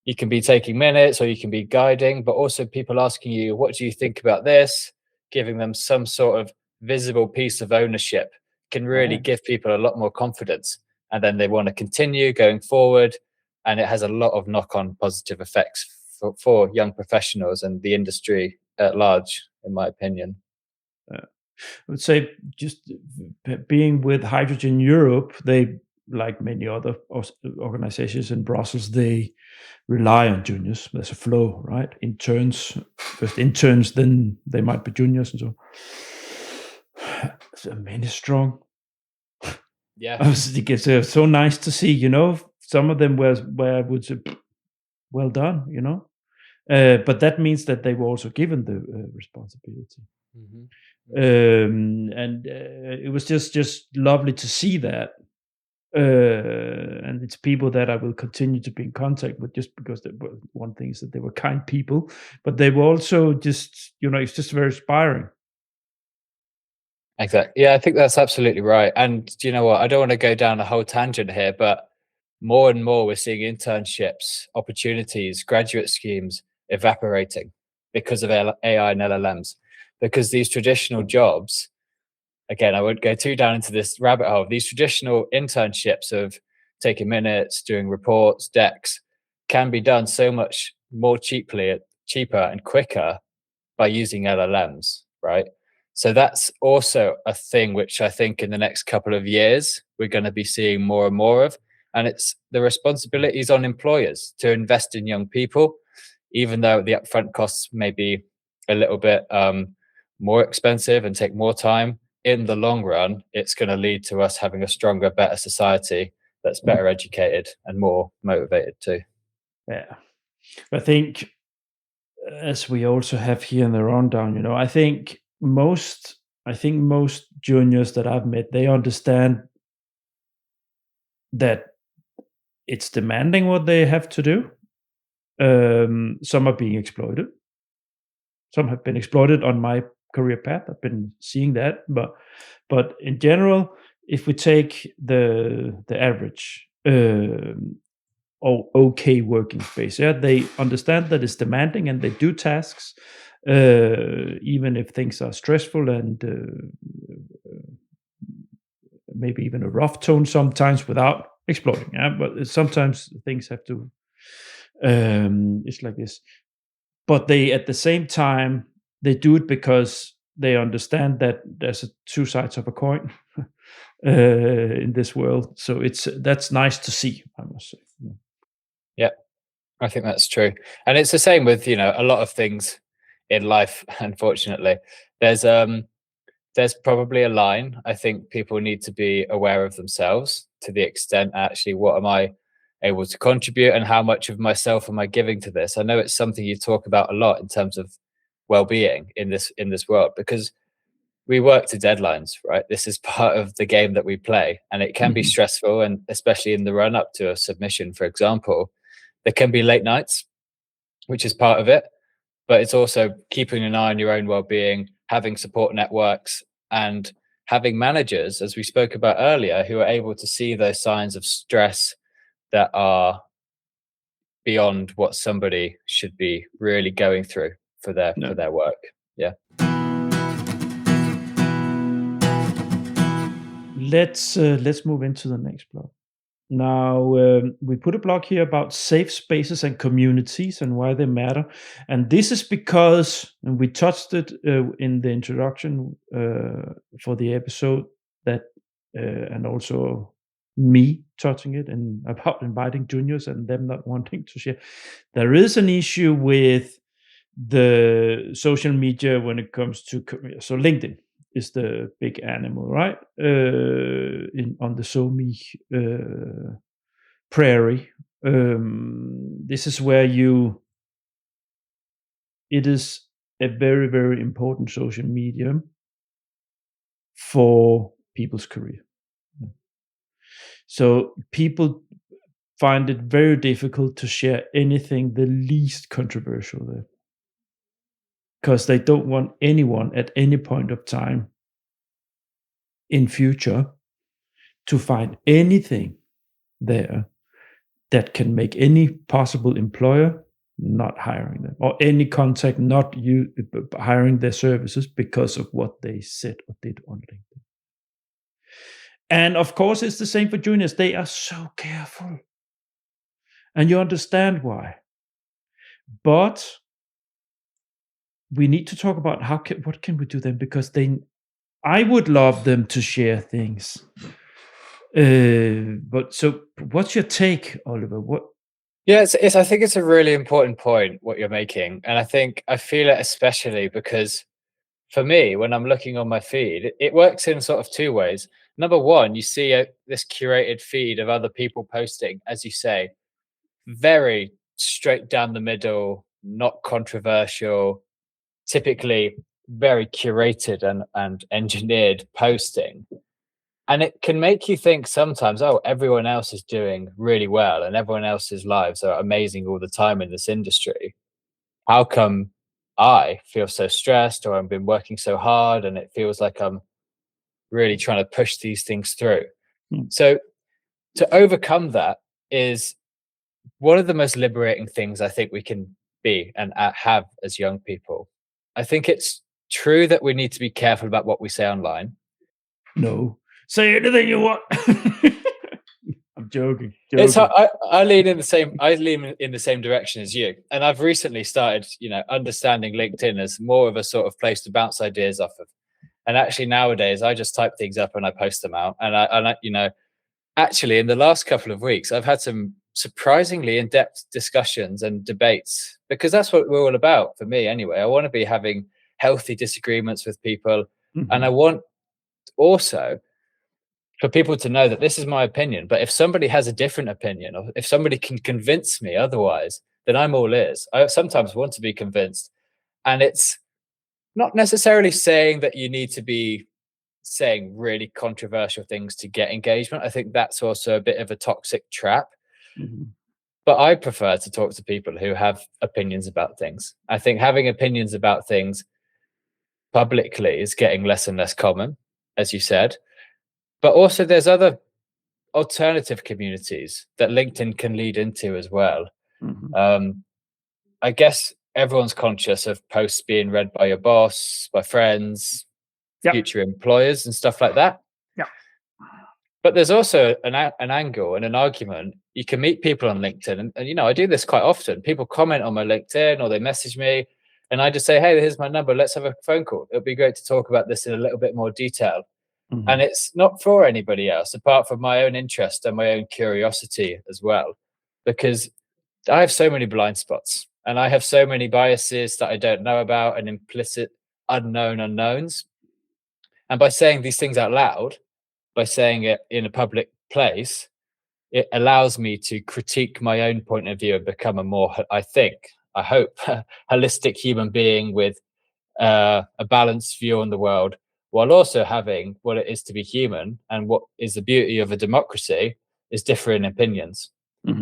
You can be taking minutes or you can be guiding, but also people asking you, what do you think about this? Giving them some sort of visible piece of ownership can really give people a lot more confidence, and then they want to continue going forward, and it has a lot of knock-on positive effects for young professionals and the industry at large, in my opinion. I would say, just being with Hydrogen Europe, they, like many other organizations in Brussels, they rely on juniors. There's a flow, right? Interns, first interns, then they might be juniors, and so many strong. Yeah, it's so nice to see. Some of them where I would say, well done. But that means that they were also given the responsibility. And it was just lovely to see that. And it's people that I will continue to be in contact with, just because one thing is that they were kind people, but they were also just, it's just very inspiring. Exactly. Yeah, I think that's absolutely right. And do you know what? I don't want to go down a whole tangent here, but more and more we're seeing internships, opportunities, graduate schemes evaporating because of AI and LLMs. Because these traditional jobs, again, I won't go too down into this rabbit hole, these traditional internships of taking minutes, doing reports, decks, can be done so much more cheaper and quicker by using LLMs, right? So that's also a thing which I think in the next couple of years, we're going to be seeing more and more of. And it's the responsibilities on employers to invest in young people, even though the upfront costs may be a little bit more expensive and take more time. In the long run, it's going to lead to us having a stronger, better society that's better educated and more motivated too. Yeah. I think, as we also have here in the rundown, I think most juniors that I've met, they understand that it's demanding what they have to do. Some are being exploited. Some have been exploited on my career path. I've been seeing that, but in general, if we take the average okay working space, they understand that it's demanding and they do tasks, even if things are stressful and maybe even a rough tone sometimes, without exploiting. But sometimes things have to. It's like this. But they, at the same time, they do it because they understand that there's two sides of a coin in this world. So that's nice to see, I must say. Yeah, I think that's true. And it's the same with, a lot of things in life, unfortunately. There's probably a line I think people need to be aware of themselves, to the extent, actually, what am I able to contribute and how much of myself am I giving to this? I know it's something you talk about a lot in terms of well-being in this world, because we work to deadlines, right? This is part of the game that we play, and it can be stressful, and especially in the run up to a submission, for example, there can be late nights, which is part of it. but it's also keeping an eye on your own well-being, having support networks, and having managers, as we spoke about earlier, who are able to see those signs of stress that are beyond what somebody should be really going through for their work. Yeah. Let's move into the next block. Now, we put a block here about safe spaces and communities and why they matter. And this is because, and we touched it in the introduction for the episode, that and also me touching it and about inviting juniors and them not wanting to share. There is an issue with the social media when it comes to career. So LinkedIn is the big animal, right? On the SoMe prairie. This is where it is a very, very important social medium for people's career. So people find it very difficult to share anything the least controversial there, because they don't want anyone at any point of time in future to find anything there that can make any possible employer not hiring them, or any contact not hiring their services because of what they said or did on LinkedIn. And of course, it's the same for juniors. They are so careful, and you understand why. But we need to talk about what can we do then, because I would love them to share things. But so, what's your take, Oliver? Yeah, I think it's a really important point what you're making, and I feel it especially because for me, when I'm looking on my feed, it works in sort of two ways. Number one, you see this curated feed of other people posting, as you say, very straight down the middle, not controversial, typically very curated and engineered posting. And it can make you think sometimes, oh, everyone else is doing really well and everyone else's lives are amazing all the time in this industry. How come I feel so stressed, or I've been working so hard and it feels like I'm really trying to push these things through? So to overcome that is one of the most liberating things I think we can be and have as young people. I think it's true that we need to be careful about what we say online. No. Say anything you want. I'm joking. It's I lean in the same direction as you, and I've recently started, understanding LinkedIn as more of a sort of place to bounce ideas off of. And actually nowadays, I just type things up and I post them out. And I actually in the last couple of weeks, I've had some surprisingly in-depth discussions and debates, because that's what we're all about. For me, anyway, I want to be having healthy disagreements with people, and I want also for people to know that this is my opinion, but if somebody has a different opinion, or if somebody can convince me otherwise, then I'm all ears. I sometimes want to be convinced. And it's not necessarily saying that you need to be saying really controversial things to get engagement. I think that's also a bit of a toxic trap. But I prefer to talk to people who have opinions about things. I think having opinions about things publicly is getting less and less common, as you said. But also there's other alternative communities that LinkedIn can lead into as well. I guess everyone's conscious of posts being read by your boss, by friends, future employers and stuff like that. But there's also an angle and an argument. You can meet people on LinkedIn, and I do this quite often. People comment on my LinkedIn or they message me, and I just say, hey, here's my number. Let's have a phone call. It'll be great to talk about this in a little bit more detail. And it's not for anybody else apart from my own interest and my own curiosity as well, because I have so many blind spots and I have so many biases that I don't know about, and implicit unknown unknowns. And by saying these things out loud, by saying it in a public place, it allows me to critique my own point of view and become a more, I hope, holistic human being with a balanced view on the world, while also having what it is to be human. And what is the beauty of a democracy is differing opinions.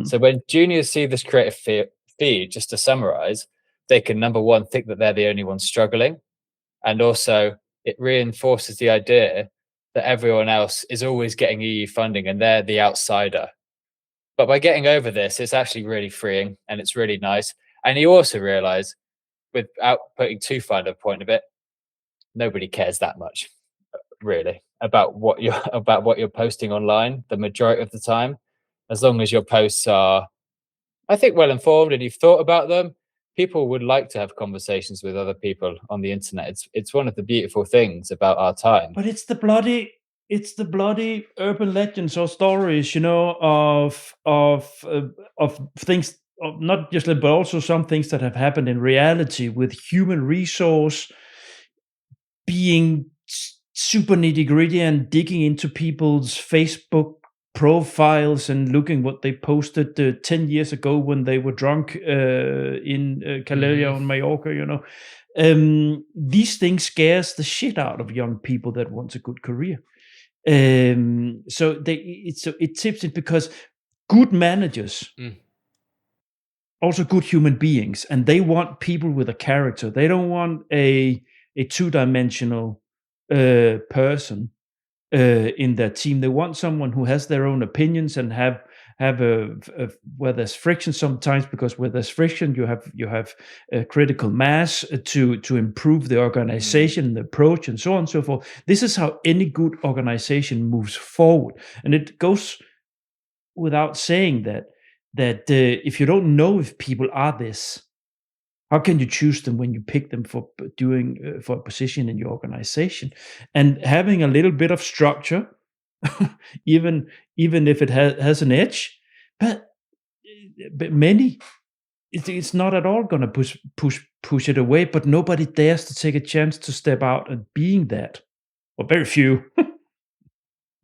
So when juniors see this creative feed, just to summarize, they can, number one, think that they're the only ones struggling, and also it reinforces the idea that everyone else is always getting EU funding and they're the outsider. But by getting over this, it's actually really freeing and it's really nice. And you also realize, without putting too fine a point of it, nobody cares that much, really, about what you're posting online the majority of the time. As long as your posts are, I think, well informed and you've thought about them, people would like to have conversations with other people on the internet. It's one of the beautiful things about our time. But it's the bloody urban legends or stories, of things, not just, but also some things that have happened in reality with human resource being super nitty gritty and digging into people's Facebook profiles and looking what they posted 10 years ago when they were drunk in Calella on Mallorca. These things scares the shit out of young people that want a good career. So it tips it, because good managers, also good human beings, and they want people with a character. They don't want a two-dimensional person in their team. They want someone who has their own opinions and have where there's friction sometimes, because where there's friction, you have a critical mass to improve the organization, the approach, and so on and so forth. This is how any good organization moves forward, and it goes without saying that if you don't know if people are this, how can you choose them when you pick them for a position in your organization? And having a little bit of structure, even if it has an edge, but many, it's not at all going to push it away. But nobody dares to take a chance to step out and being that, or very few.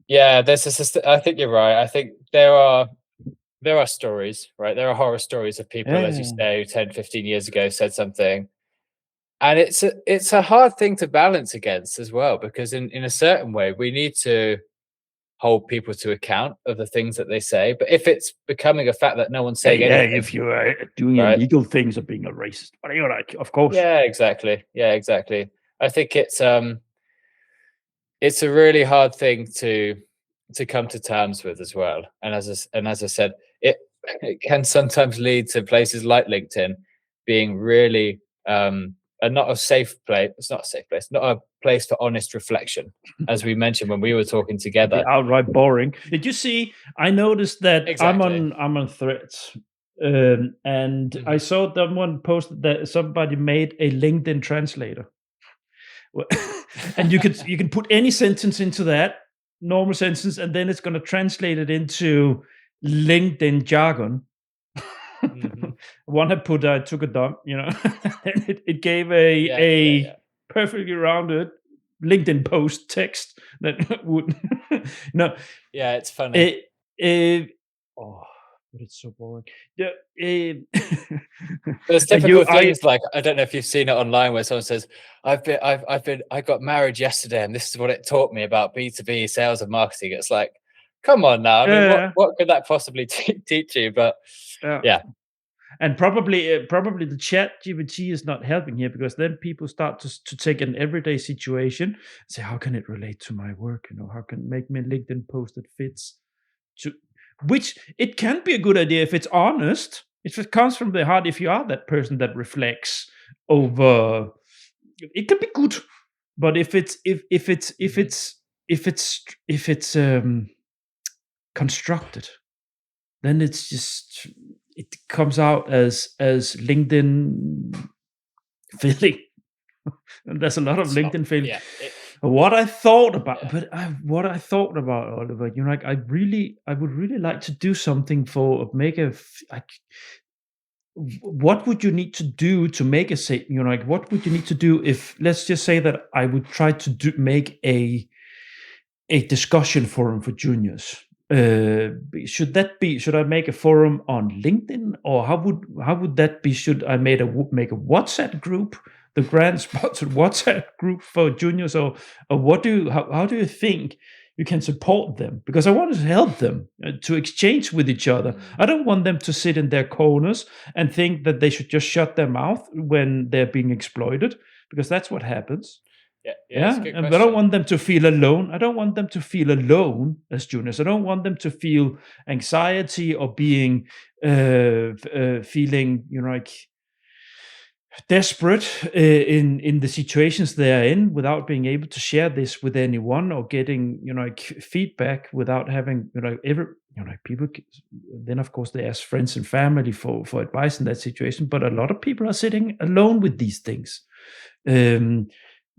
Yeah, I think you're right. I think there are stories, right? There are horror stories of people, as you say, 10, 15 years ago said something. And it's a hard thing to balance against as well, because in a certain way, we need to hold people to account of the things that they say. But if it's becoming a fact that no one's saying anything, if you are doing illegal things or being a racist, what are you like? Of course. Yeah, exactly. I think it's a really hard thing to come to terms with as well. And as I said, it can sometimes lead to places like LinkedIn being really not a safe place. It's not a safe place, not a place for honest reflection, as we mentioned when we were talking together. Outright boring. Did you see? I noticed that exactly. I'm on Threads, and I saw someone posted that somebody made a LinkedIn translator, and you can put any sentence into that normal sentence, and then it's going to translate it into LinkedIn jargon. One had put I took a dump, and it gave a perfectly rounded LinkedIn post text that would no. Yeah, it's funny. But it's so boring. There's typical things like, I don't know if you've seen it online, where someone says, I got married yesterday and this is what it taught me about B2B sales and marketing. It's like, come on now. I mean, what could that possibly teach you? But yeah. And probably the chat GPT is not helping here, because then people start to take an everyday situation and say, how can it relate to my work? How can it make me a LinkedIn post that fits to, which it can be a good idea if it's honest, if it comes from the heart, if you are that person that reflects over, it can be good. But if it's constructed, then it's just, it comes out as LinkedIn filling. And there's a lot of LinkedIn filling. Yeah, what I thought about, Oliver, I would really like to do something what would you need to do to make what would you need to do if, let's just say that I would try to make a discussion forum for juniors. Should I make a forum on LinkedIn, or how would that be? Should I make a WhatsApp group, the grant sponsored WhatsApp group for juniors, or how do you think you can support them, because I want to help them to exchange with each other. I don't want them to sit in their corners and think that they should just shut their mouth when they're being exploited, because that's what happens. That's a good And I question. don't want them to feel alone. I don't want them to feel alone as juniors. I don't want them to feel anxiety or being feeling, like desperate in the situations they are in, without being able to share this with anyone, or getting like feedback without having people. Then of course they ask friends and family for advice in that situation. But a lot of people are sitting alone with these things.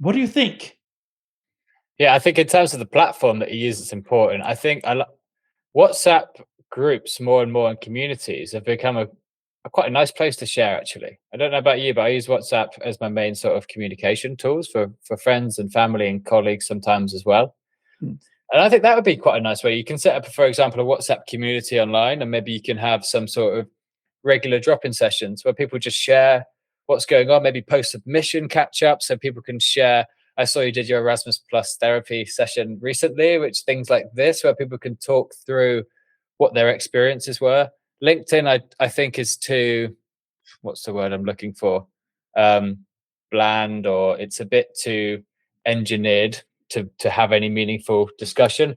What do you think? Yeah, I think in terms of the platform that you use, it's important. I think WhatsApp groups more and more in communities have become a quite a nice place to share, actually. I don't know about you, but I use WhatsApp as my main sort of communication tools for friends and family and colleagues sometimes as well. Hmm. And I think that would be quite a nice way. You can set up, for example, a WhatsApp community online, and maybe you can have some sort of regular drop-in sessions where people just share what's going on, maybe post-submission catch-up so people can share. I saw you did your Erasmus Plus therapy session recently, which things like this, where people can talk through what their experiences were. LinkedIn, I think, is too, what's the word I'm looking for? Bland, or it's a bit too engineered to have any meaningful discussion.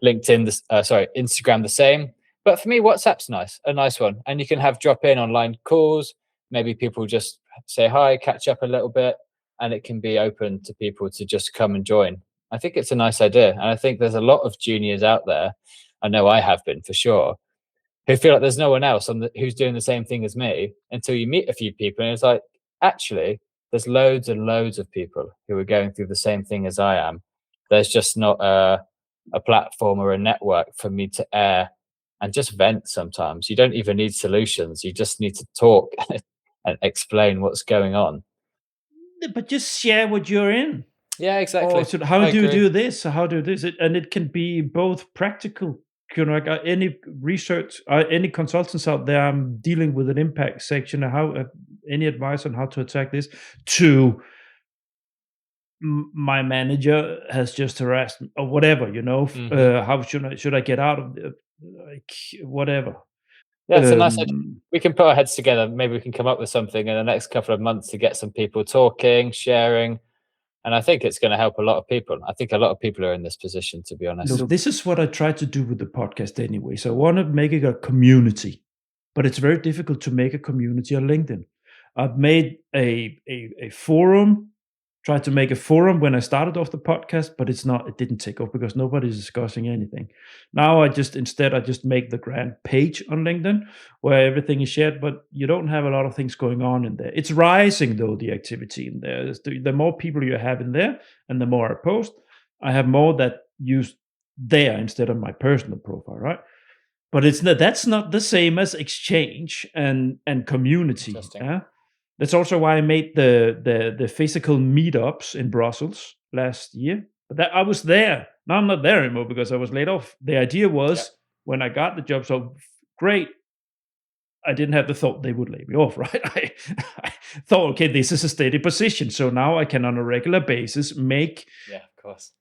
Instagram the same. But for me, WhatsApp's a nice one. And you can have drop-in online calls. Maybe people just say hi, catch up a little bit, and it can be open to people to just come and join. I think it's a nice idea. And I think there's a lot of juniors out there, I know I have been for sure, who feel like there's no one else who's doing the same thing as me, until you meet a few people and it's like, actually, there's loads and loads of people who are going through the same thing as I am. There's just not a platform or a network for me to air and just vent sometimes. You don't even need solutions. You just need to talk and explain what's going on. But just share what you're in. Yeah, exactly. So how do you do this? How do this? And it can be both practical. Like any research, any consultants out there, I'm dealing with an impact section. How any advice on how to attack this? To my manager has just harassed me, or whatever. How should I get out of it? Like whatever. Yeah, it's a nice idea. We can put our heads together. Maybe we can come up with something in the next couple of months to get some people talking, sharing. And I think it's going to help a lot of people. I think a lot of people are in this position, to be honest. Look, this is what I try to do with the podcast anyway. So I want to make it a community, but it's very difficult to make a community on LinkedIn. I've made a forum, tried to make a forum when I started off the podcast, but it didn't take off because nobody's discussing anything. Now I just make the grand page on LinkedIn where everything is shared, but you don't have a lot of things going on in there. It's rising though, the activity in there. The more people you have in there and the more I post, I have more that use there instead of my personal profile, right? But that's not the same as exchange and community. That's also why I made the physical meetups in Brussels last year. But that I was there. Now I'm not there anymore because I was laid off. The idea was when I got the job, so great. I didn't have the thought they would lay me off, right? I thought, okay, this is a steady position. So now I can on a regular basis make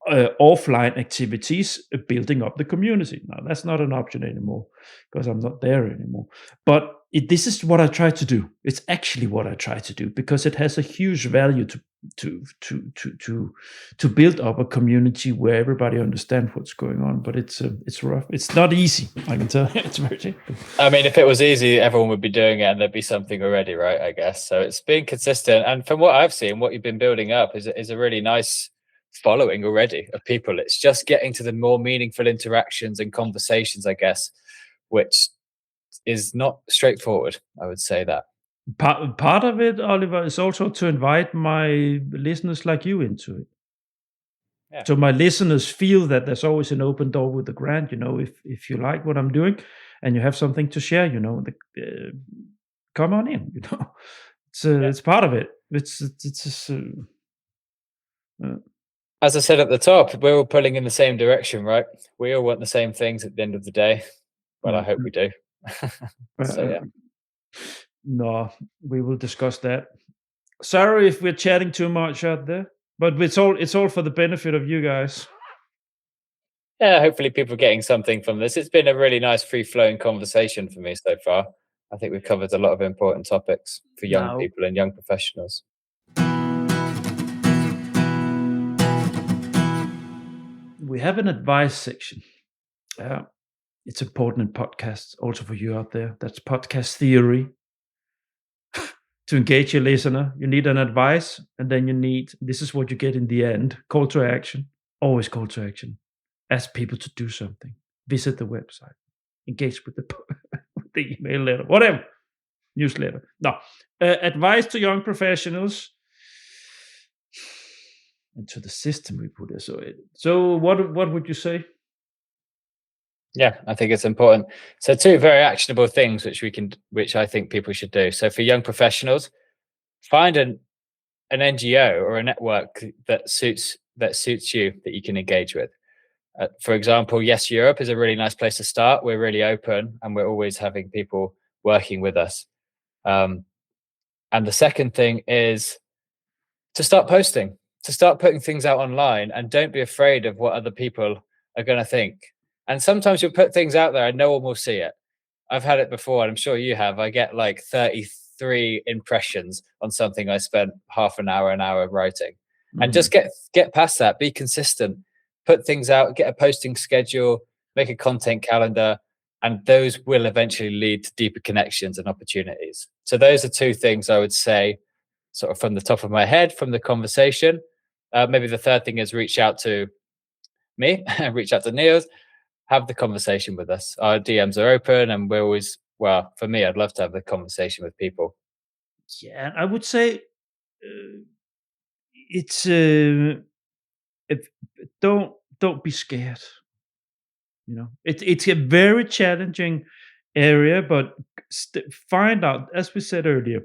offline activities building up the community. Now that's not an option anymore because I'm not there anymore. But this is what I try to do. It's actually what I try to do because it has a huge value to build up a community where everybody understands what's going on. But it's rough. It's not easy. I can tell. It's very difficult. I mean, if it was easy, everyone would be doing it, and there'd be something already, right? I guess so. It's being consistent, and from what I've seen, what you've been building up is a really nice following already of people. It's just getting to the more meaningful interactions and conversations, I guess, which is not straightforward. I would say that. Part of it, Oliver, is also to invite my listeners like you into it. Yeah. So my listeners feel that there's always an open door with the grant. If you like what I'm doing and you have something to share, come on in. It's part of it. As I said at the top, we're all pulling in the same direction, right? We all want the same things at the end of the day. Well, I hope we do. No, we will discuss that. Sorry if we're chatting too much out there, but it's all for the benefit of you guys. Yeah, hopefully people are getting something from this. It's been a really nice free-flowing conversation for me so far. I think we've covered a lot of important topics for young Now, people and young professionals. we have an advice section. It's important in podcasts, also for you out there. That's podcast theory. To engage your listener, you need an advice, and then you need, this is what you get in the end, call to action. Always call to action. Ask people to do something. Visit the website. Engage with the email letter, whatever. Newsletter. No. Advice to young professionals and to the system we put it. So what would you say? Yeah, I think it's important. So 2 very actionable things which I think people should do. So for young professionals, find an NGO or a network that suits you, that you can engage with. For example, Yes Europe is a really nice place to start. We're really open and we're always having people working with us. And the second thing is to start posting, to start putting things out online, and don't be afraid of what other people are going to think. And sometimes you'll put things out there and no one will see it. I've had it before, and I'm sure you have. I get like 33 impressions on something I spent half an hour writing. And just get past that. Be consistent. Put things out. Get a posting schedule. Make a content calendar, and those will eventually lead to deeper connections and opportunities. So those are 2 things I would say, sort of from the top of my head, from the conversation. Maybe the third thing is reach out to me, reach out to Niels. Have the conversation with us. Our DMs are open, and we're always, well, for me, I'd love to have the conversation with people. Yeah, I would say it's don't be scared. It's a very challenging area, but find out, as we said earlier,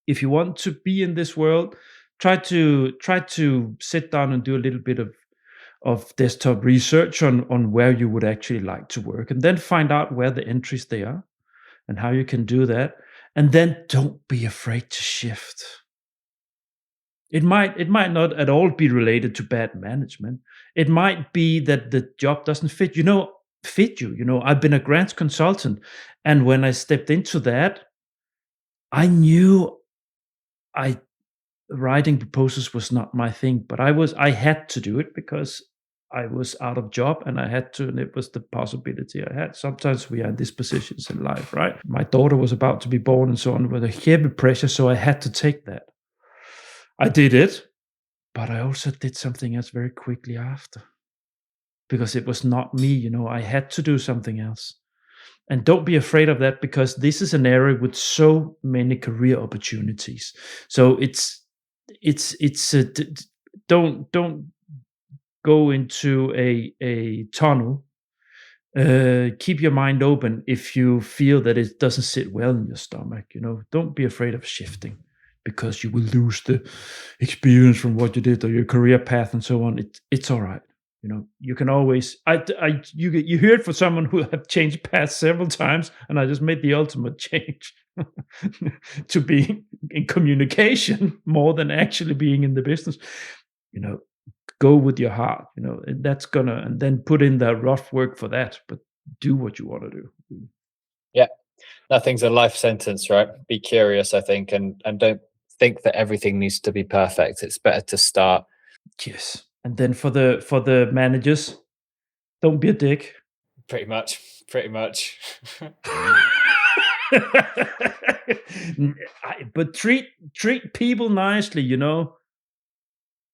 if you want to be in this world, try to sit down and do a little bit of desktop research on where you would actually like to work, and then find out where the entries they are and how you can do that. And then don't be afraid to shift. It might not at all be related to bad management. It might be that the job doesn't fit you. I've been a grants consultant, and when I stepped into that, I knew writing proposals was not my thing, but I had to do it because I was out of job and I had to, and it was the possibility I had. Sometimes we are in these positions in life, right? My daughter was about to be born and so on, with a heavy pressure, so I had to take that. I did it, but I also did something else very quickly after, because it was not me. I had to do something else. And don't be afraid of that, because this is an area with so many career opportunities. So don't go into a tunnel. Keep your mind open if you feel that it doesn't sit well in your stomach. Don't be afraid of shifting, because you will lose the experience from what you did or your career path and so on. It's all right. You can always. You hear it for someone who have changed paths several times, and I just made the ultimate change to be in communication more than actually being in the business. Go with your heart. And that's and then put in the rough work for that, but do what you want to do. Yeah, nothing's a life sentence, right? Be curious, I think, and don't think that everything needs to be perfect. It's better to start. Yes. And then for the managers, don't be a dick. Pretty much. But treat people nicely.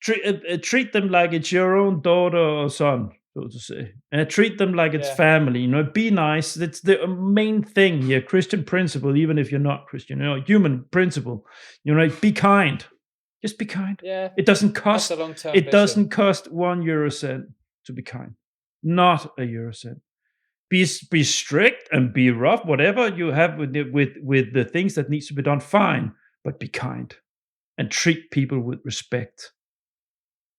Treat them like it's your own daughter or son, so to say, and treat them like it's family. Be nice. That's the main thing here. Christian principle, even if you're not Christian. Human principle. Be kind. Just be kind. Yeah. It doesn't cost. It doesn't cost 1 euro cent to be kind. Not a euro cent. Be strict and be rough. Whatever you have with the things that needs to be done, fine. But be kind and treat people with respect.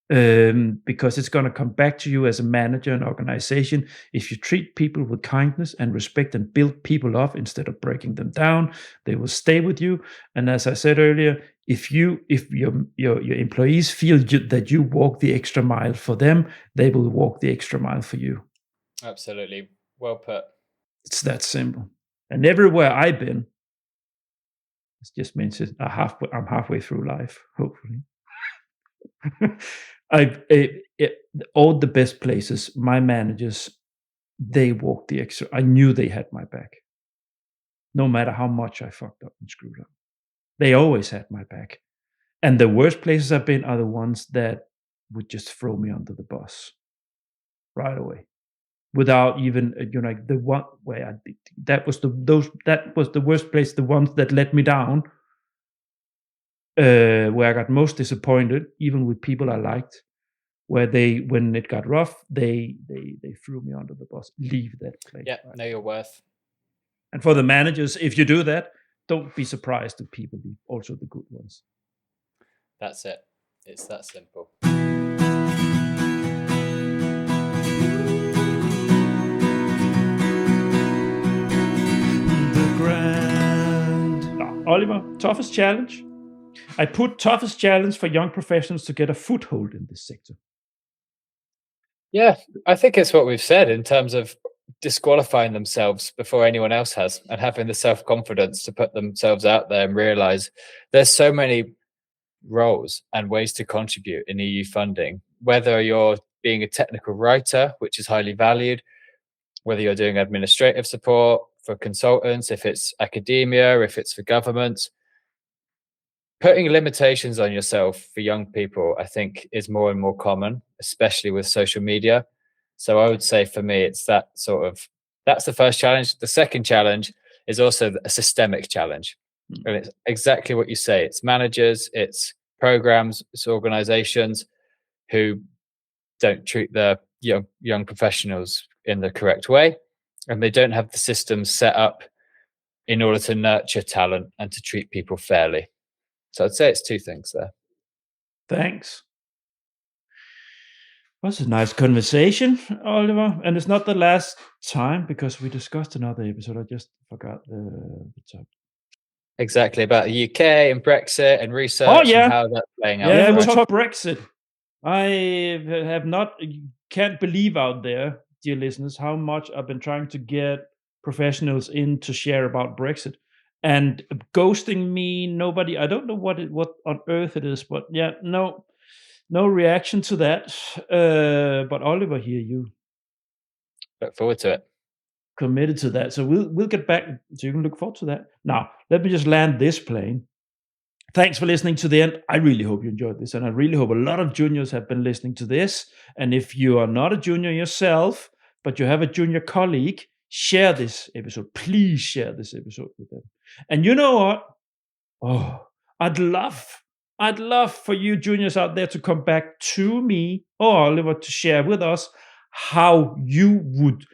Because it's going to come back to you as a manager and organization. If you treat people with kindness and respect and build people up instead of breaking them down, they will stay with you. And as I said earlier, if your employees feel that you walk the extra mile for them, they will walk the extra mile for you. Absolutely. Well put. It's that simple. And everywhere I've been, it just means I'm halfway through life, hopefully. All the best places, my managers, they walked the extra. I knew they had my back. No matter how much I fucked up and screwed up. They always had my back. And the worst places I've been are the ones that would just throw me under the bus right away. Without even, the one where I did, that was the worst place, the ones that let me down, where I got most disappointed, even with people I liked, where when it got rough, they threw me under the bus. Leave that place. Yeah, know your worth. And for the managers, if you do that, don't be surprised if people leave, also the good ones. That's it. It's that simple. Now, Oliver, toughest challenge? I put toughest challenge for young professionals to get a foothold in this sector. Yeah, I think it's what we've said in terms of disqualifying themselves before anyone else has, and having the self-confidence to put themselves out there and realize there's so many roles and ways to contribute in EU funding, whether you're being a technical writer, which is highly valued, whether you're doing administrative support for consultants, if it's academia, if it's for governments. Putting limitations on yourself for young people, I think, is more and more common, especially with social media. So I would say for me, it's that's the first challenge. The second challenge is also a systemic challenge. And it's exactly what you say. It's managers, it's programs, it's organizations who don't treat their young professionals in the correct way. And they don't have the systems set up in order to nurture talent and to treat people fairly. So I'd say it's two things there. Thanks. Was a nice conversation, Oliver. And it's not the last time, because we discussed another episode. I just forgot the topic. Exactly, about the UK and Brexit and research and how that's playing out. Yeah, we'll talk Brexit. Can't believe out there, dear listeners, how much I've been trying to get professionals in to share about Brexit. And ghosting me, nobody, I don't know what on earth it is, but yeah, no reaction to that. But Oliver here, you look forward to it. Committed to that. So we'll get back, so you can look forward to that. Now, let me just land this plane. Thanks for listening to the end. I really hope you enjoyed this, and I really hope a lot of juniors have been listening to this. And if you are not a junior yourself, but you have a junior colleague, share this episode. Please share this episode with them. And you know what? Oh, I'd love for you juniors out there to come back to me or Oliver to share with us how you would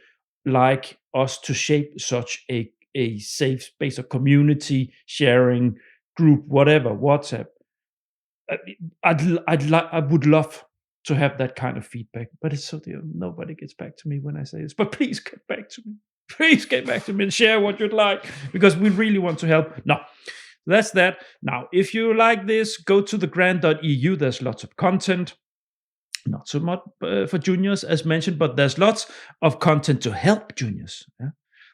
like us to shape such a safe space, a community sharing group, whatever, WhatsApp. I would love to have that kind of feedback, but it's so nobody gets back to me when I say this. But please get back to me. Please get back to me and share what you'd like, because we really want to help. No, that's that. Now, if you like this, go to thegrant.eu. There's lots of content. Not so much for juniors, as mentioned, but there's lots of content to help juniors. Yeah?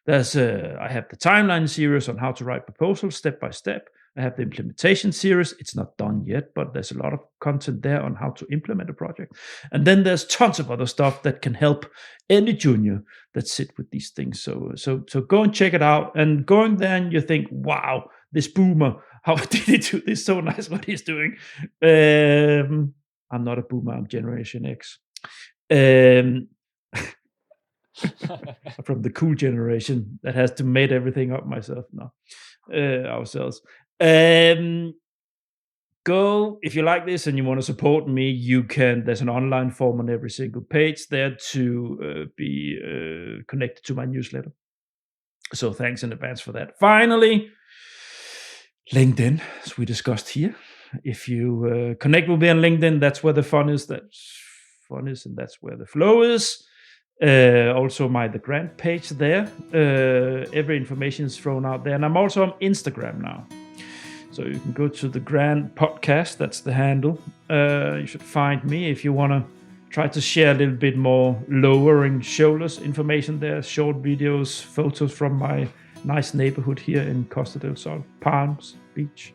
There's I have the timeline series on how to write proposals step by step. I have the implementation series. It's not done yet, but there's a lot of content there on how to implement a project. And then there's tons of other stuff that can help any junior that sit with these things. So go and check it out. And going there and you think, wow, this boomer, how did he do this? So nice what he's doing. I'm not a boomer, I'm Generation X. From the cool generation that has to make everything up myself now, ourselves. Go, if you like this and you want to support me, you can, there's an online form on every single page there to be connected to my newsletter. So thanks in advance for that. Finally, LinkedIn, as we discussed here. If you connect with me on LinkedIn, that's where the fun is. And that's where the flow is. Also the grant page there. Every information is thrown out there. And I'm also on Instagram now. So you can go to the Grand Podcast. That's the handle. You should find me if you want to try to share a little bit more lowering shoulders information there. Short videos, photos from my nice neighborhood here in Costa del Sol, Palms Beach.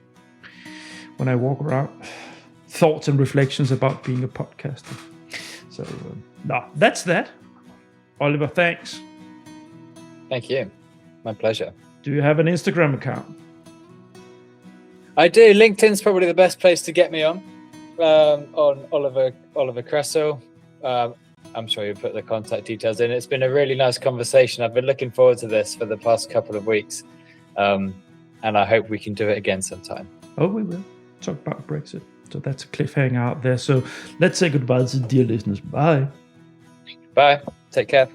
When I walk around, thoughts and reflections about being a podcaster. So, that's that. Oliver, thanks. Thank you. My pleasure. Do you have an Instagram account? I do. LinkedIn's probably the best place to get me on Oliver Cressall. I'm sure you put the contact details in. It's been a really nice conversation. I've been looking forward to this for the past couple of weeks. And I hope we can do it again sometime. Oh, we will. Talk about Brexit. So that's a cliffhanger out there. So let's say goodbye to the dear listeners. Bye. Bye. Take care.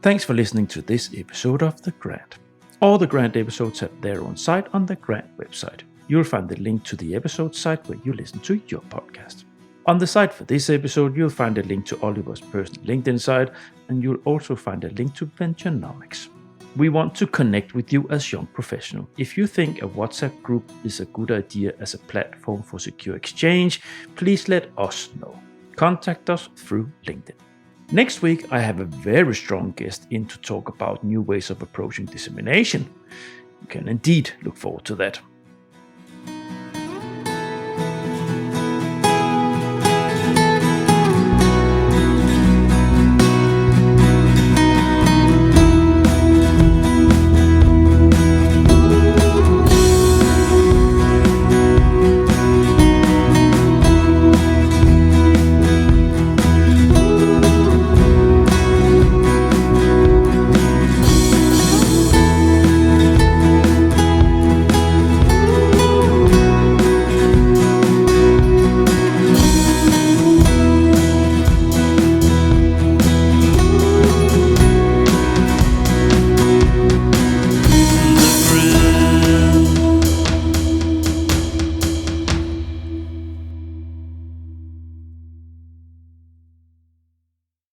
Thanks for listening to this episode of The Grant. All the Grant episodes have their own site on the Grant website. You'll find the link to the episode site where you listen to your podcast. On the site for this episode, you'll find a link to Oliver's personal LinkedIn site, and you'll also find a link to Venturenomix. We want to connect with you as young professionals. If you think a WhatsApp group is a good idea as a platform for secure exchange, please let us know. Contact us through LinkedIn. Next week, I have a very strong guest in to talk about new ways of approaching dissemination. You can indeed look forward to that.